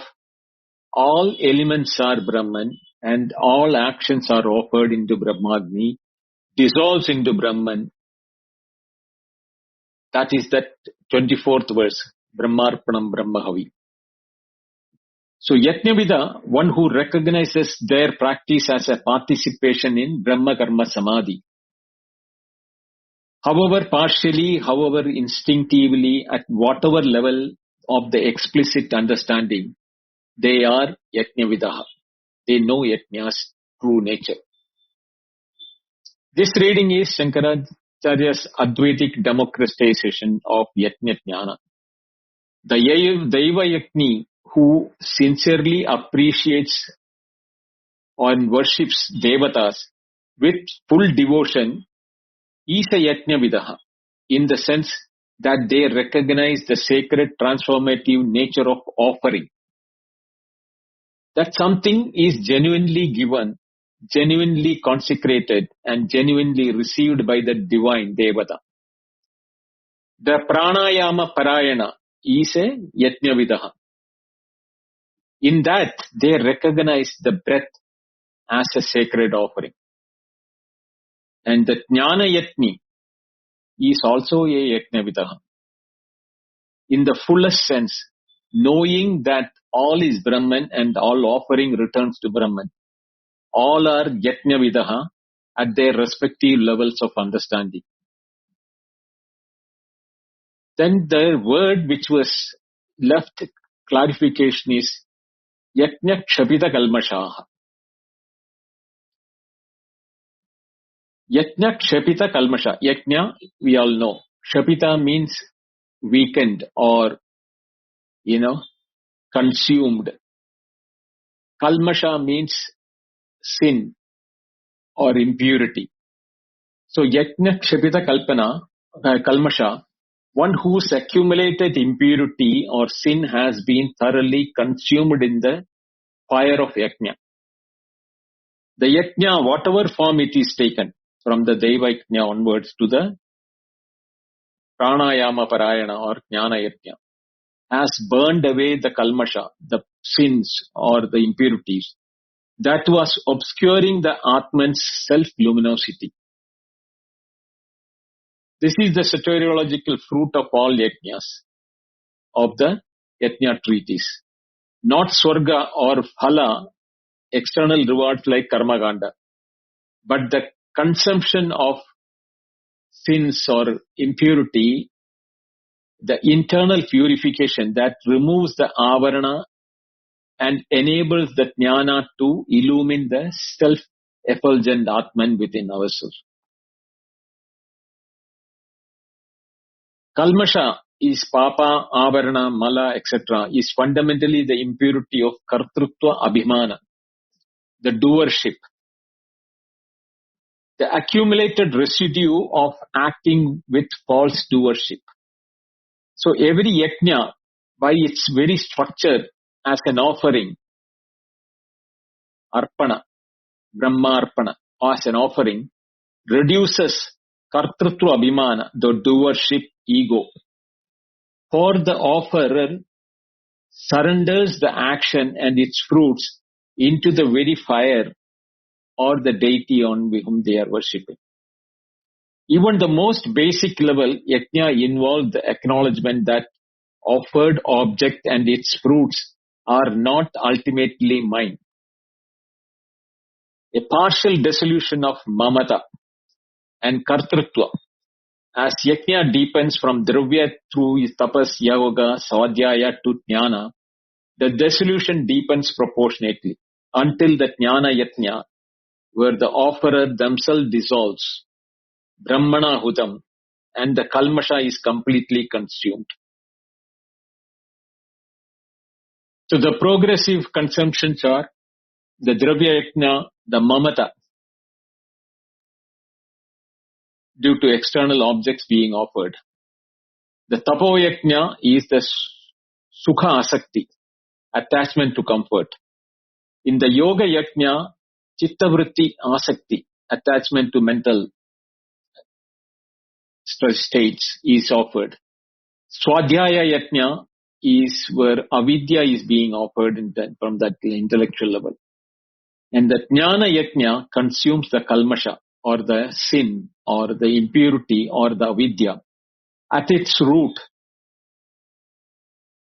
all elements are Brahman and all actions are offered into Brahmagni, dissolves into Brahman. That is that 24th verse, Brahmarpanam Brahmahavi. So Yajnavida, one who recognizes their practice as a participation in Brahma Karma Samadhi. However partially, however instinctively, at whatever level of the explicit understanding, they are Yajnavidaha. They know Yajna's true nature. This reading is Shankaracharya's Advaitic democratization of Yajna Jnana. The Daiva Yajni who sincerely appreciates and worships Devatas with full devotion is a Yajnavidaha in the sense that they recognize the sacred transformative nature of offering. That something is genuinely given, genuinely consecrated and genuinely received by the divine Devata. The Pranayama Parayana is a Yajnavidaha. In that, they recognize the breath as a sacred offering. And the Jnana Yajni is also a Yajnavidaha. In the fullest sense, knowing that all is Brahman and all offering returns to Brahman. All are Yajnavidaha at their respective levels of understanding. Then the word which was left clarification is Yajna Kshapita Kalmashaha. Yajna Kshapita Kalmasha. Yajna, we all know. Kshapita means weakened or, consumed. Kalmasha means sin or impurity. So Yajna Kshapita Kalmasha, one whose accumulated impurity or sin has been thoroughly consumed in the fire of Yajna. The Yajna, whatever form it is taken, from the Deva Yajna onwards to the Pranayama Parayana or Jnana Yajna, has burned away the Kalmasha, the sins or the impurities that was obscuring the Atman's self-luminosity. This is the soteriological fruit of all Yajnas, of the Yajna treatise. Not Swarga or Phala, external rewards like Karmaganda, but the consumption of sins or impurity, the internal purification that removes the avarana and enables the jnana to illumine the self-effulgent Atman within ourselves. Kalmasha is papa, avarana, mala, etc. is fundamentally the impurity of kartrutva abhimana, the doership, the accumulated residue of acting with false doership. So every yajna, by its very structure as an offering, arpana, brahma arpana, as an offering, reduces kartrutva abhimana, the doership ego. For the offerer surrenders the action and its fruits into the very fire or the deity on whom they are worshipping. Even the most basic level, yajna involves the acknowledgement that offered object and its fruits are not ultimately mine. A partial dissolution of mamata and kartrutva. As yajna deepens from dravya through tapas, yoga, svadhyaya to jnana, the dissolution deepens proportionately until the jnana yajna, where the offerer themselves dissolves, brahmana hudam, and the kalmasha is completely consumed. So the progressive consumptions are the dravya yajna, the mamata, due to external objects being offered. The tapo yajna is the sukha asakti, attachment to comfort. In the yoga yajna, chittavritti asakti, attachment to mental states is offered. Swadhyaya yajna, is where avidya is being offered from that intellectual level. And the jnana yajna consumes the kalmasha, or the sin, or the impurity, or the avidya. At its root,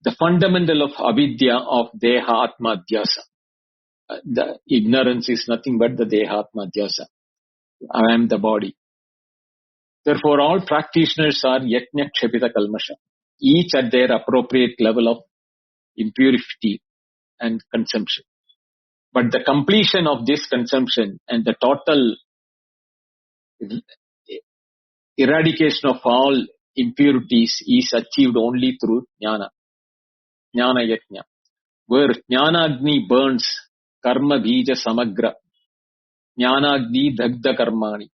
the fundamental of avidya of deha atma dhyasa. The ignorance is nothing but the deha atma dhyasa. I am the body. Therefore, all practitioners are yajna kshapita kalmasha, each at their appropriate level of impurity and consumption. But the completion of this consumption and the total eradication of all impurities is achieved only through jnana yajna, where jnanagni burns karma bija samagra, jnanagni dagda karmani,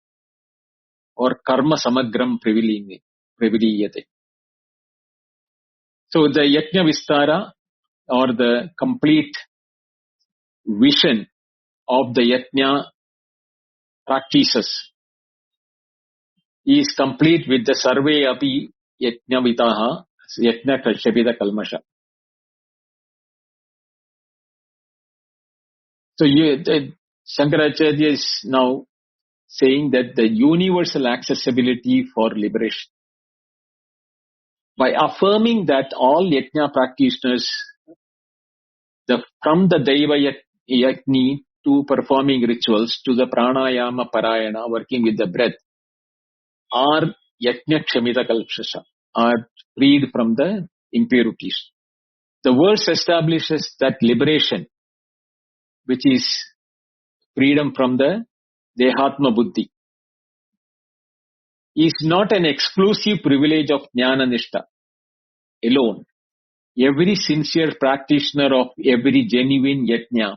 or karma samagram priviliyate. So the yajna vistara, or the complete vision of the yajna practices, is complete with the sarve api yajna vitaha yajna kshapita kalmasha. So Shankaracharya is now saying that the universal accessibility for liberation, by affirming that all yajna practitioners, from the daiva yajni to performing rituals to the pranayama parayana, working with the breath, are yajna kshamita kalpshasha, are freed from the impurities. The verse establishes that liberation, which is freedom from the dehatma buddhi, is not an exclusive privilege of jnana nishta alone. Every sincere practitioner of every genuine yajna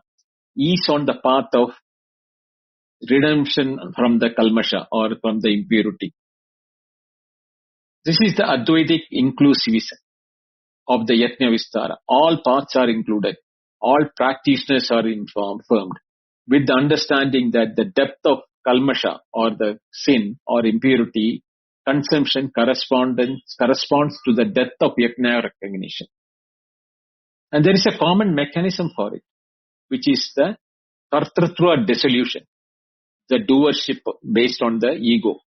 is on the path of redemption from the kalmasha, or from the impurity. This is the Advaitic inclusivism of the yajna vistara. All paths are included. All practitioners are informed with the understanding that the depth of kalmasha, or the sin or impurity consumption, corresponds to the depth of yajna recognition. And there is a common mechanism for it, which is the kartrutva dissolution, the doership based on the ego.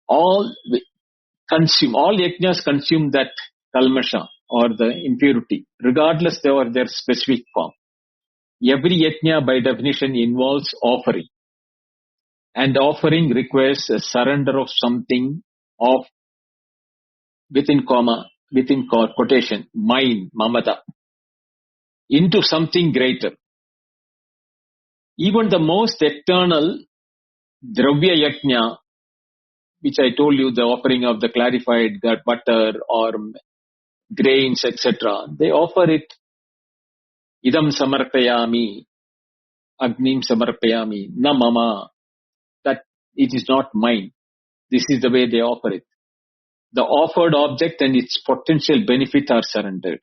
All yajnas consume that kalmasha, or the impurity, regardless of their specific form. Every yajna by definition involves offering. And offering requires a surrender of something of, within quotation, mine, mamata, into something greater. Even the most eternal dravya yajna, which I told you, the offering of the clarified butter or grains, etc., they offer it, idam samarpayami, agnim samarpayami, na mama, that it is not mine. This is the way they offer it. The offered object and its potential benefit are surrendered.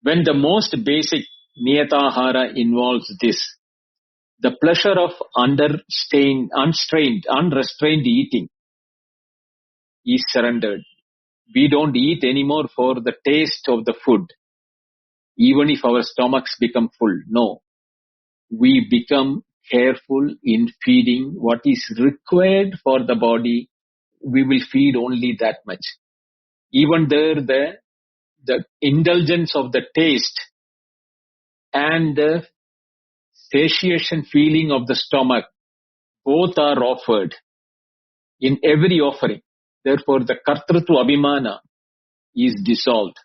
When the most basic niyatahara involves this, the pleasure of unrestrained eating is surrendered. We don't eat anymore for the taste of the food, even if our stomachs become full. No. We become careful in feeding what is required for the body. We will feed only that much. Even there, the indulgence of the taste and the satiation feeling of the stomach, both are offered in every offering. Therefore, the kartrutva abhimana is dissolved.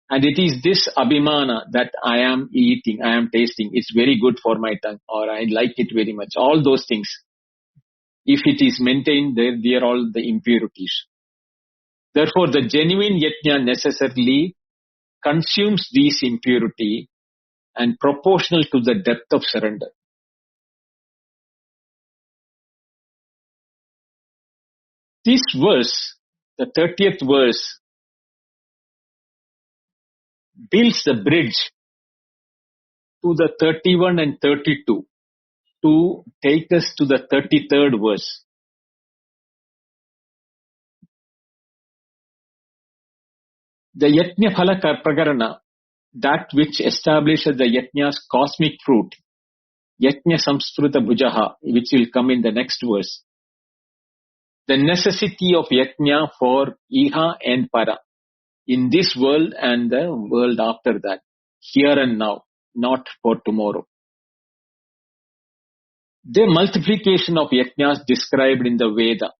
And it is this abhimana that I am eating, I am tasting. It's very good for my tongue, or I like it very much. All those things, if it is maintained, they are all the impurities. Therefore, the genuine yajna necessarily consumes these impurity and proportional to the depth of surrender. This verse, the 30th verse, builds the bridge to the 31 and 32 to take us to the 33rd verse. The Yajna Phala Prakarana, that which establishes the Yajna's cosmic fruit, Yajna Samskruta Bhujaha, which will come in the next verse. The necessity of Yajna for Iha and Para, in this world and the world after that, here and now, not for tomorrow. The multiplication of Yajnas described in the Veda,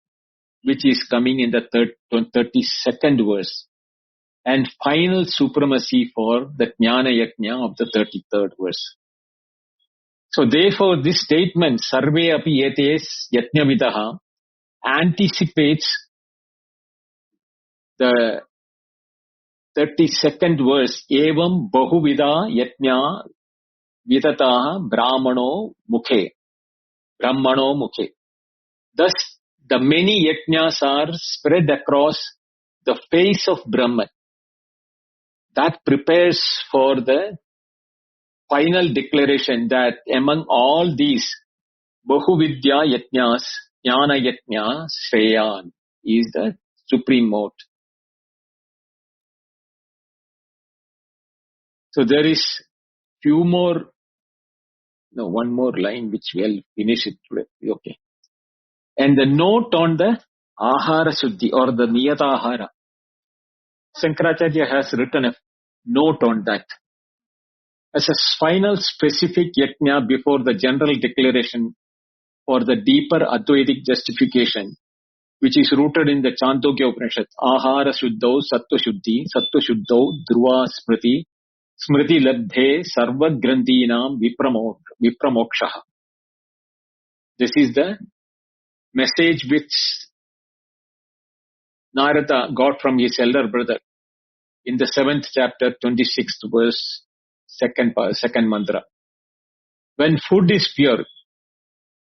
which is coming in the 32nd verse, and final supremacy for the Jnana Yajna of the 33rd verse. So therefore this statement, Sarve api etes yajnavidaha, anticipates the 32nd verse, evam bahuvida yajna vidataha brahmano mukhe. Thus, the many yajnas are spread across the face of Brahman. That prepares for the final declaration that among all these Bahuvidya yajnas, Jnana yajna Shreyan is the supreme mode. So there is one more line which we'll finish it today. Okay. And the note on the Ahara Suddhi or the Niyata Ahara. Shankaracharya has written a note on that. As a final specific yajna before the general declaration for the deeper Advaitic justification, which is rooted in the Chandogya Upanishad, Ahara Shuddho Sattva Shuddho Dhruva Smriti, Smriti Labdhe Sarva Grandhinam Vipramokshaha. This is the message which Narada got from his elder brother in the 7th chapter, 26th verse, second mantra. When food is pure,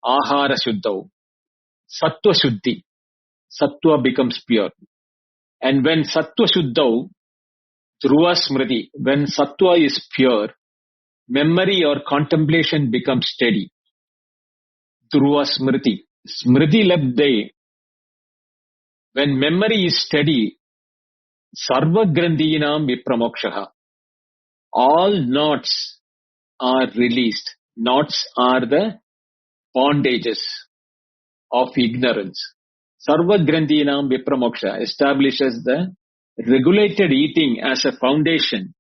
Ahara Shuddho, Sattva Shuddhi, Sattva becomes pure. And when Sattva Shuddho, Dhruva Smriti, when Sattva is pure, memory or contemplation becomes steady. Dhruva Smriti. Smriti Labdhe, when memory is steady, Sarva Grandhinam Vipramokshaha. All knots are released. Knots are the bondages of ignorance. Sarva Grandhinam Vipramoksha establishes the regulated eating as a foundation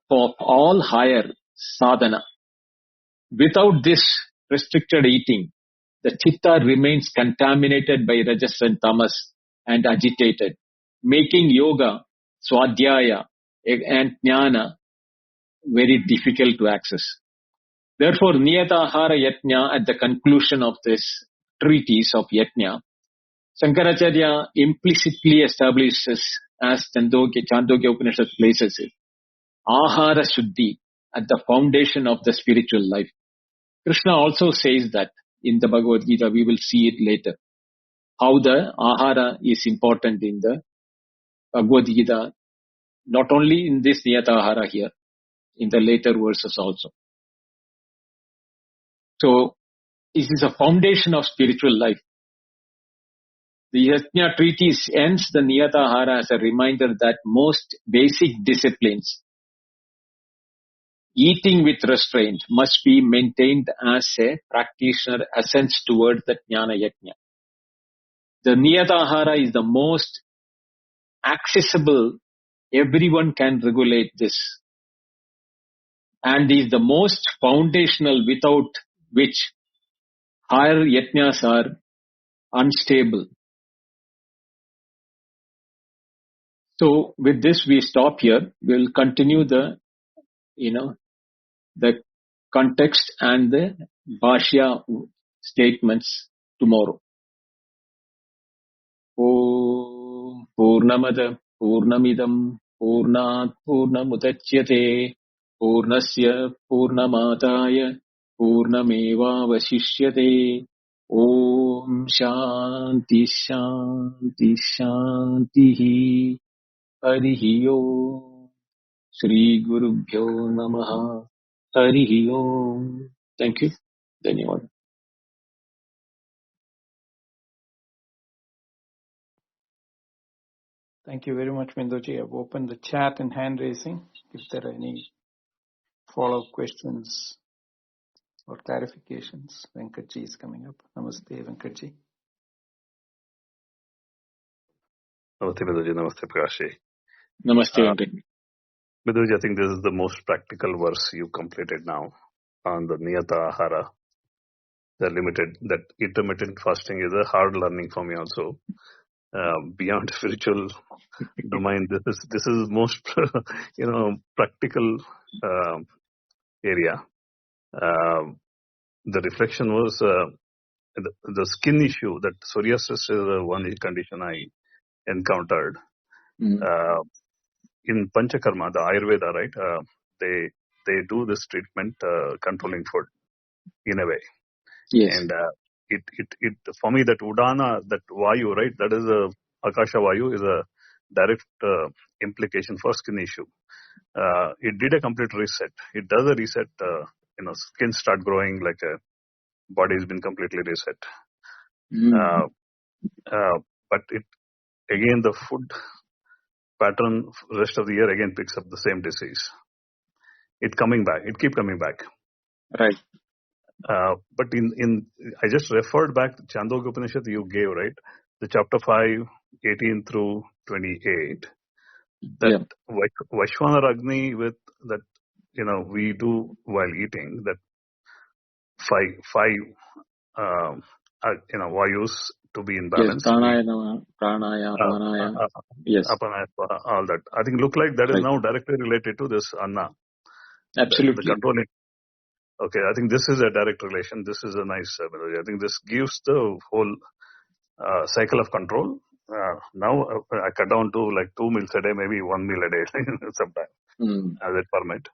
for all higher sadhana. Without this restricted eating, the chitta remains contaminated by rajas and tamas and agitated, making yoga, swadhyaya and jnana very difficult to access. Therefore, Niyatahara Yajna at the conclusion of this treatise of Yajna, Shankaracharya implicitly establishes, as Chandogya Upanishad places it, Ahara Shuddhi at the foundation of the spiritual life. Krishna also says that in the Bhagavad Gita, we will see it later, how the Ahara is important in the Bhagavad Gita, not only in this Niyatahara here, in the later verses also. So, this is a foundation of spiritual life. The Yajna treatise ends the Niyatahara as a reminder that most basic disciplines, eating with restraint, must be maintained as a practitioner ascends towards the Jnana Yajna. The Niyatahara is the most accessible. Everyone can regulate this. And is the most foundational, without which higher Yajnas are unstable. So with this we stop here. We'll continue the context and the Bhashya statements tomorrow. Om Purnamada Purnamidam Purnat Purnamudachyate Purnasya Purnamataya Purnameva Vasishyate. Om Shanti Shanti Shanti. Harihi Om. Shri Gurubhyo Namaha. Harihi Om. Thank you. Dhanyawad. Thank you very much, Binduji. I've opened the chat and hand raising. If there are any follow-up questions or clarifications, Venkatji is coming up. Namaste, Venkatji. Namaste, Binduji. Namaste, Prakashi. Namaste, Venkat. Binduji, I think this is the most practical verse you completed now on the Niyata Ahara. That intermittent fasting is a hard learning for me also. Beyond spiritual domain, this is most practical area. The reflection was the skin issue, that psoriasis is one condition I encountered. In Panchakarma, the Ayurveda, right? They do this treatment, controlling food in a way. Yes. And it for me, that Udana, that Vayu, right? That is Akasha Vayu is a direct implication for skin issue. It did a complete reset. It does a reset. Skin start growing like a body has been completely reset. But it again, the food pattern rest of the year again picks up the same disease. It coming back. It keep coming back. Right. But I just referred back to Chandogya Upanishad you gave, right? The chapter 5, 18 through 28. That Vaishwana Agni with that, we do while eating, that five vayus to be in balance. Yes, pranaya, apanaya. Yes. Apanaya, all that. I think look like that is now directly related to this Anna. Absolutely. The controlling. Okay, I think this is a direct relation. This is a nice, I think this gives the whole cycle of control. Now I cut down to like 2 meals a day, maybe 1 meal a day sometime as it permit.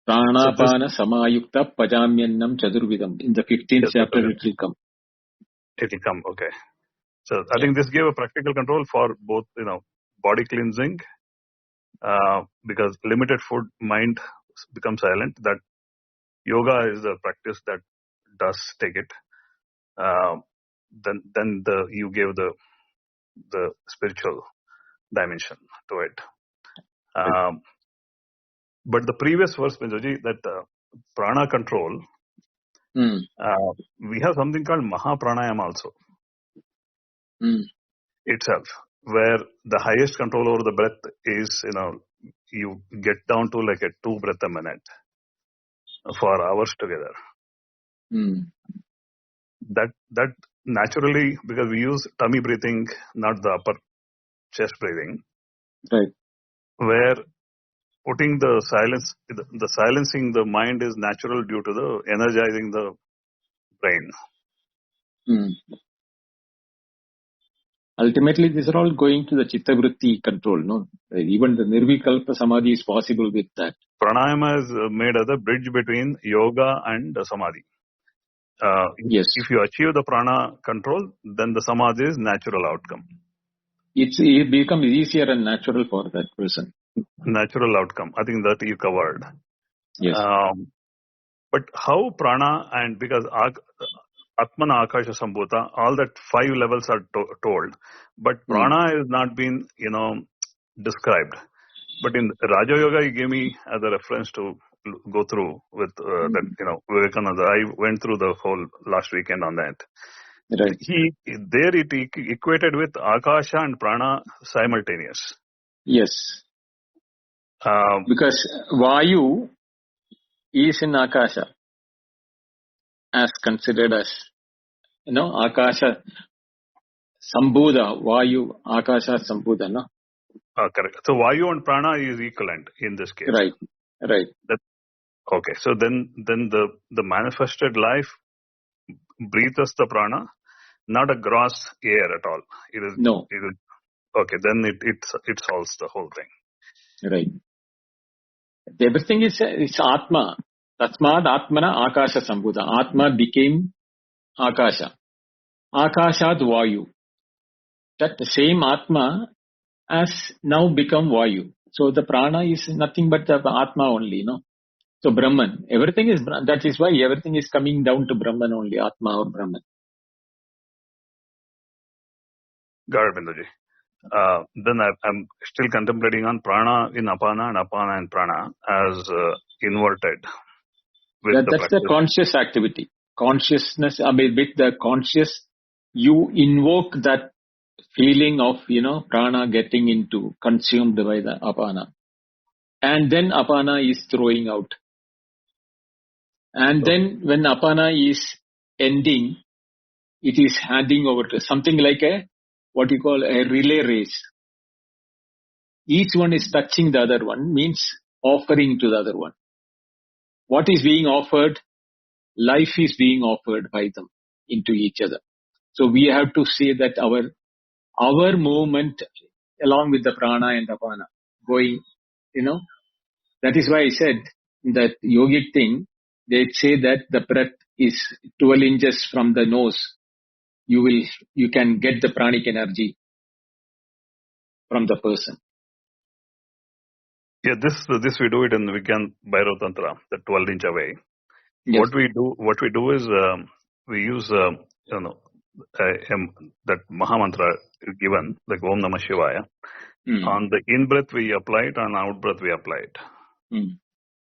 Pranapana samayukta pajamyannam chadurvidam. In the 15th chapter it will come. It will come, okay. So I think this gave a practical control for both, body cleansing, because limited food, mind becomes silent. That yoga is a practice that does take it. Then you gave the spiritual dimension to it. But the previous verse, Binduji, that prana control, we have something called Mahapranayama also itself, where the highest control over the breath is, you get down to like a 2 breath a minute for hours together. That naturally, because we use tummy breathing, not the upper chest breathing, right? Where putting the silencing the mind is natural due to the energizing the brain. Ultimately, these are all going to the chitta-vritti control, no? Even the nirvikalpa samadhi is possible with that. Pranayama is made as a bridge between yoga and samadhi. Yes. If you achieve the prana control, then the samadhi is natural outcome. It becomes easier and natural for that person. Natural outcome. I think that you covered. Yes. But how prana, and because Atmana Akasha Sambhuta, all that 5 levels are told. But prana is not been, described. But in Raja Yoga, he gave me as a reference to go through with that, Vivekananda. I went through the whole last weekend on that. Right. It equated with Akasha and prana simultaneous. Yes. Because Vayu is in Akasha as considered as, Akasha Sambhuda, Vayu, Akasha Sambhuda, no? Correct. So Vayu and prana is equivalent in this case. Right. Okay. So then the manifested life breathes the prana, not a gross air at all. It is no. Okay. Then it solves the whole thing. Right. Everything is Atma. Tasmad Atmana Akasha Sambhuda. Atma became Akasha. Akashad Vayu. That the same Atma has now become Vayu. So the prana is nothing but the Atma only, no? So Brahman. Everything is, that is why everything is coming down to Brahman only, Atma or Brahman. Got it, Binduji. then I'm still contemplating on prana in apana and apana in prana as inverted with the That's the practice. conscious activity. Consciousness, I mean, with the conscious, you invoke that feeling of, prana getting into, consumed by the apana. And then apana is throwing out. And then when apana is ending, it is handing over to something like what you call a relay race. Each one is touching the other one, means offering to the other one. What is being offered? Life is being offered by them into each other. So we have to say that our movement along with the prana and apana going, that is why I said that yogic thing, they say that the breath is 12 inches from the nose. You can get the pranic energy from the person. Yeah, this we do it in Vigyan Bhairav Tantra, the 12 inch away. Yes. What we do is we use that Mahamantra given, like Om Namah Shivaya. On the in breath we apply it, on out breath we apply it.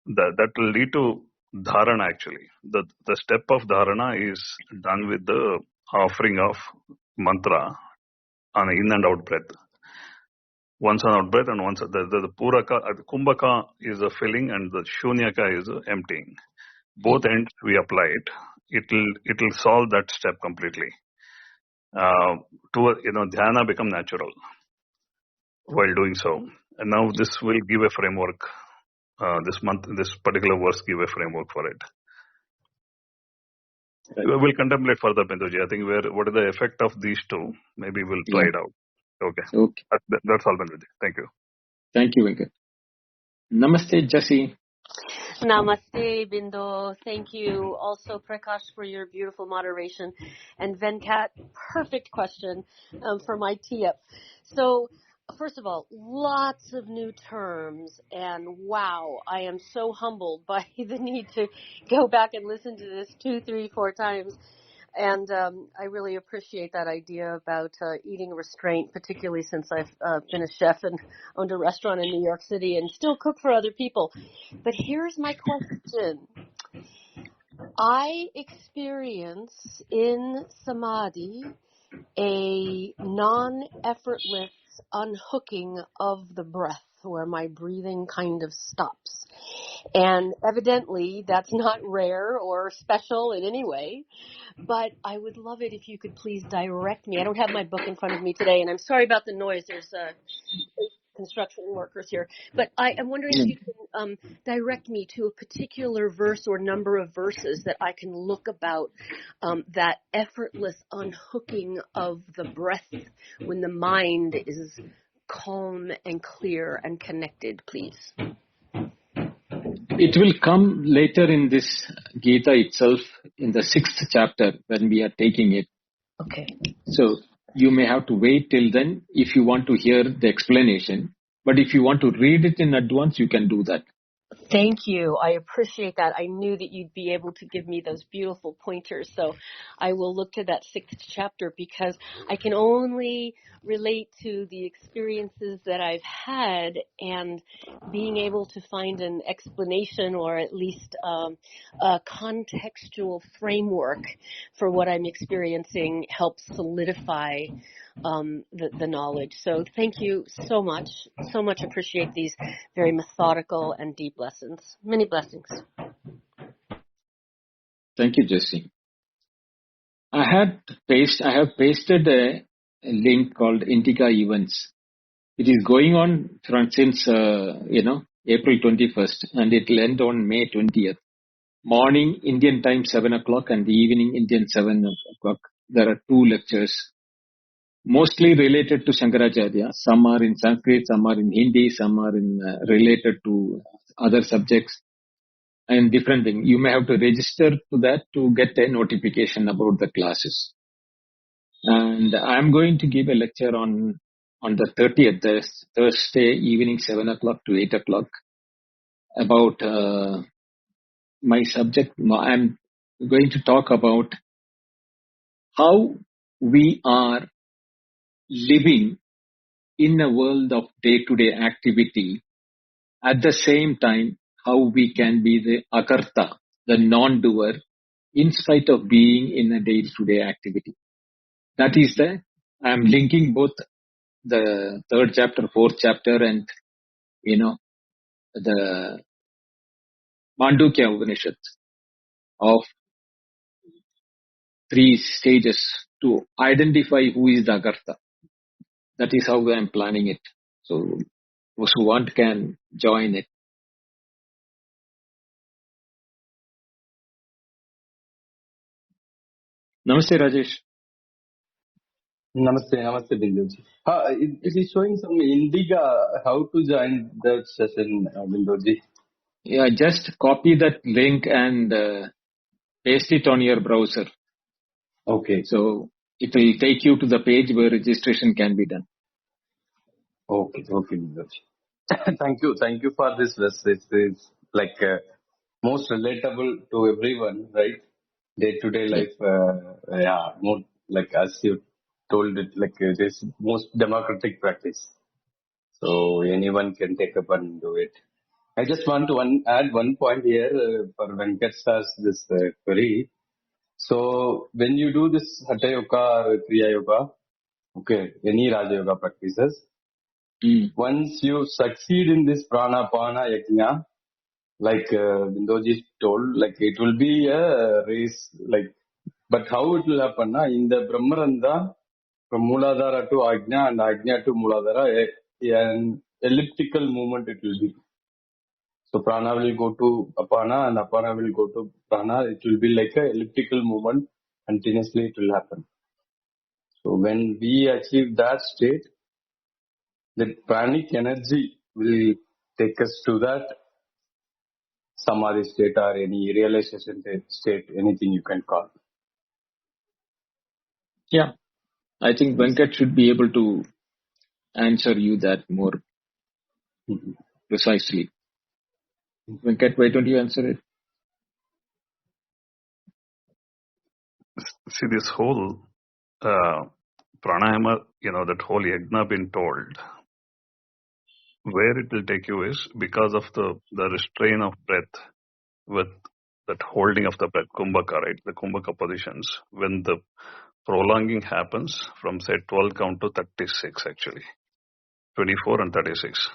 That will lead to dharana actually. The step of dharana is done with the offering of mantra on in and out breath. Once on out breath and once the puraka, kumbhaka is a filling and the shunyaka is emptying. Both ends we apply it. It'll solve that step completely. Dhyana become natural while doing so. And now this will give a framework. This particular verse give a framework for it. We'll contemplate further, Binduji. I think what is the effect of these two? Maybe we'll try it out. Okay. That's all, Binduji. Thank you. Thank you, Venkat. Namaste, Jasi. Namaste, Bindo. Thank you also, Prakash, for your beautiful moderation. And Venkat, perfect question for my tee-up. So, first of all, lots of new terms, and wow, I am so humbled by the need to go back and listen to this 2, 3, 4 times. And I really appreciate that idea about eating restraint, particularly since I've been a chef and owned a restaurant in New York City and still cook for other people. But here's my question. I experience in Samadhi a non-effortless unhooking of the breath where my breathing kind of stops. And evidently that's not rare or special in any way, but I would love it if you could please direct me. I don't have my book in front of me today, and I'm sorry about the noise. There's construction workers here. But I am wondering if you can direct me to a particular verse or number of verses that I can look about that effortless unhooking of the breath when the mind is calm and clear and connected, please. It will come later in this Gita itself, in the 6th chapter when we are taking it. Okay. So you may have to wait till then if you want to hear the explanation. But if you want to read it in advance, you can do that. Thank you. I appreciate that. I knew that you'd be able to give me those beautiful pointers. So I will look to that 6th chapter because I can only relate to the experiences that I've had, and being able to find an explanation or at least a contextual framework for what I'm experiencing helps solidify the knowledge. So thank you so much. So much appreciate these very methodical and deep lessons. Many blessings. Thank you, Jesse. I have pasted a link called Indica Events. It is going on since April 21st, and it will end on May 20th. Morning Indian time 7 o'clock and the evening Indian 7 o'clock. There are 2 lectures. Mostly related to Shankaracharya. Some are in Sanskrit, some are in Hindi, some are related to other subjects and different things. You may have to register to that to get a notification about the classes. And I'm going to give a lecture on the 30th, Thursday evening 7 o'clock to 8 o'clock about my subject. I'm going to talk about how we are living in a world of day-to-day activity, at the same time, how we can be the akarta, the non-doer, in spite of being in a day-to-day activity. That is I'm linking both the third chapter, fourth chapter, and, the Mandukya Upanishad of 3 stages to identify who is the akarta. That is how I am planning it. So those who want can join it. Namaste, Rajesh. Namaste, Binduji. It is showing some Indiga, how to join that session, Binduji. Yeah, just copy that link and paste it on your browser. Okay. So it will take you to the page where registration can be done. Okay, Binduji. Thank you for this message. It's like most relatable to everyone, right? Day-to-day life, more like as you told it, like it is most democratic practice. So anyone can take up and do it. I just want to add one point here for Venkat's this query. So when you do this Hatha Yoga or Kriya Yoga, okay, any Raja Yoga practices, once you succeed in this Pranapana Yajna, like Bindoji told, like it will be a race, like, but how it will happen? In the Brahmaranda, from Mooladhara to Ajna and Ajna to Mooladhara, an elliptical movement it will be. So prana will go to apana and apana will go to prana. It will be like a elliptical movement. Continuously it will happen. So when we achieve that state, the pranic energy will take us to that samadhi state or any realization state, anything you can call. Yeah, I think Venkat should be able to answer you that more precisely. Venkat, why don't you answer it? See, this whole pranayama, that whole yajna been told, where it will take you is because of the restraint of breath with that holding of the breath, kumbhaka, right? The kumbhaka positions. When the prolonging happens from, say, 12 count to 36, actually, 24 and 36.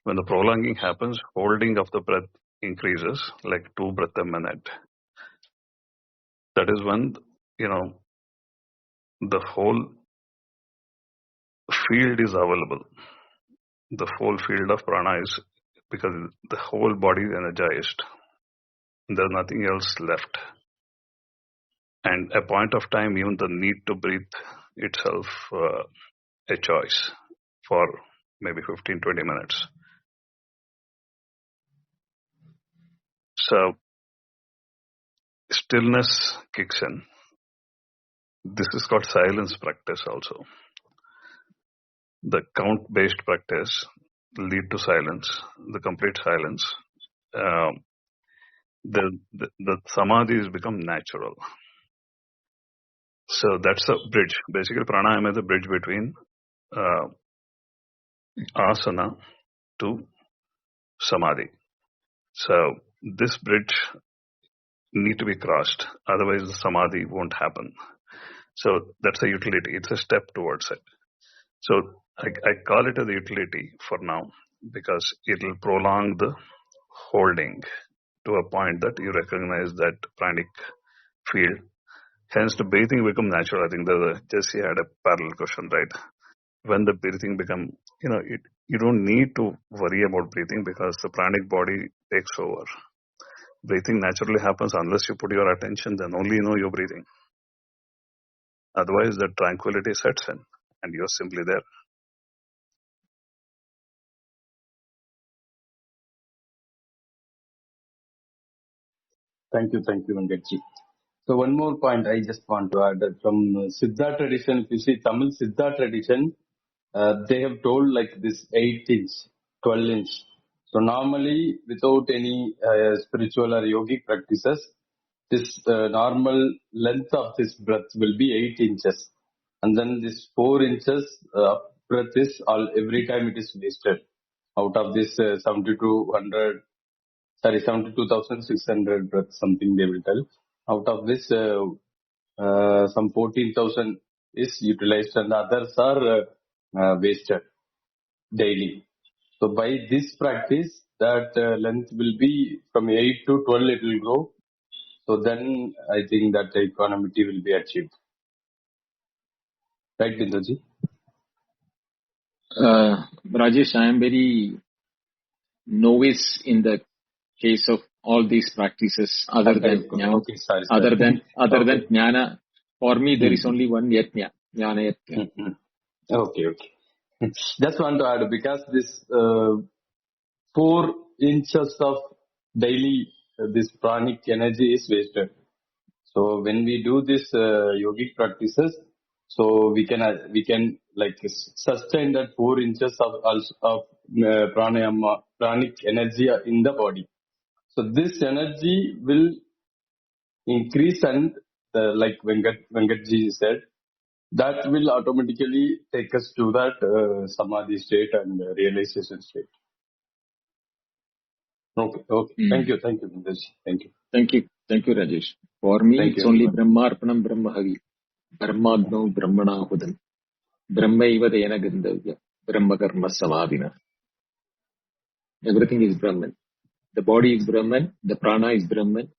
When the prolonging happens, holding of the breath increases like 2 breaths a minute. That is when, the whole field is available. The whole field of prana is, because the whole body is energized. There's nothing else left. And a point of time, even the need to breathe itself a choice for maybe 15, 20 minutes. So stillness kicks in. This is called silence practice also. The count-based practice lead to silence, the complete silence. The samadhi has become natural. So that's a bridge. Basically, pranayama is a bridge between asana to samadhi. So this bridge need to be crossed. Otherwise, the samadhi won't happen. So that's a utility. It's a step towards it. So I call it as a utility for now because it will prolong the holding to a point that you recognize that pranic field. Hence, the breathing become natural. I think Jesse had a parallel question, right? When the breathing become, you don't need to worry about breathing because the pranic body takes over. Breathing naturally happens unless you put your attention, then only you know you're breathing. Otherwise, the tranquility sets in and you're simply there. Thank you, Venkatji. So one more point I just want to add that from Siddha tradition, if you see Tamil Siddha tradition, they have told like this 8-inch, 12-inch. So normally without any spiritual or yogic practices, this normal length of this breath will be 8 inches. And then this 4 inches breath is all every time it is wasted. Out of this 72,600 breaths, something they will tell. Out of this, some 14,000 is utilized and the others are wasted daily. So by this practice, that length will be from 8 to 12, it will grow. So then I think that equanimity will be achieved. Right, Binduji? Rajesh, I am very novice in the case of all these practices other than jnana. Okay, sorry. Other than Okay. jnana, for me there is only one yajna, jnana yajna. Okay. Just want to add, because this 4 inches of daily this pranic energy is wasted. So when we do this yogic practices, so we can like sustain that 4 inches of pranayama, pranic energy in the body. So this energy will increase and like Venkatji said, that will automatically take us to that samadhi state and realization state. Okay. Thank you, Binduji. Thank you. Thank you, Rajesh. For me, Thank it's you, only everyone. Brahmarpanam Brahmahavi, Brahmadno Brahmanahudan, Brahmaiva Dena Gandhavya, Brahma Karma Savadina. Everything is Brahman. The body is Brahman, the prana is Brahman,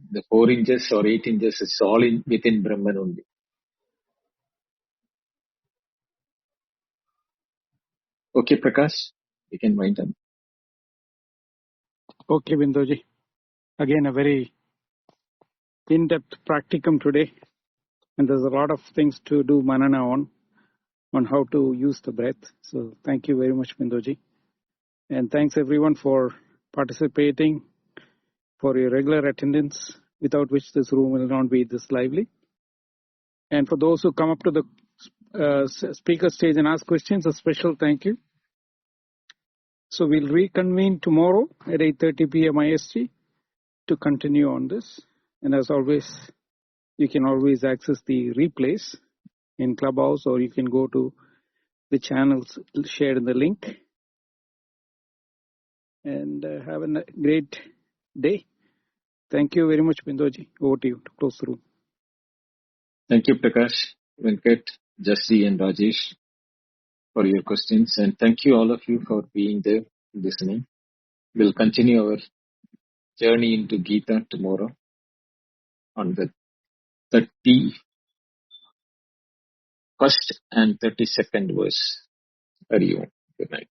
the 4 inches or 8 inches is all within Brahman only. Okay, Prakash, we can wind up. Okay, Bindoji. Again, a very in-depth practicum today. And there's a lot of things to do manana on how to use the breath. So thank you very much, Bindoji. And thanks everyone for participating, for your regular attendance, without which this room will not be this lively. And for those who come up to the speaker stage and ask questions, a special thank you. So we'll reconvene tomorrow at 8:30 p.m. IST to continue on this. And as always, you can always access the replays in Clubhouse, or you can go to the channels shared in the link. And have a great day. Thank you very much, Bindoji. Over to you to close the room. Thank you, Prakash, Venkat, Jasri and Rajesh for your questions. And thank you all of you for being there, listening. We'll continue our journey into Gita tomorrow on the 31st and 32nd verse. Hari Om. Good night.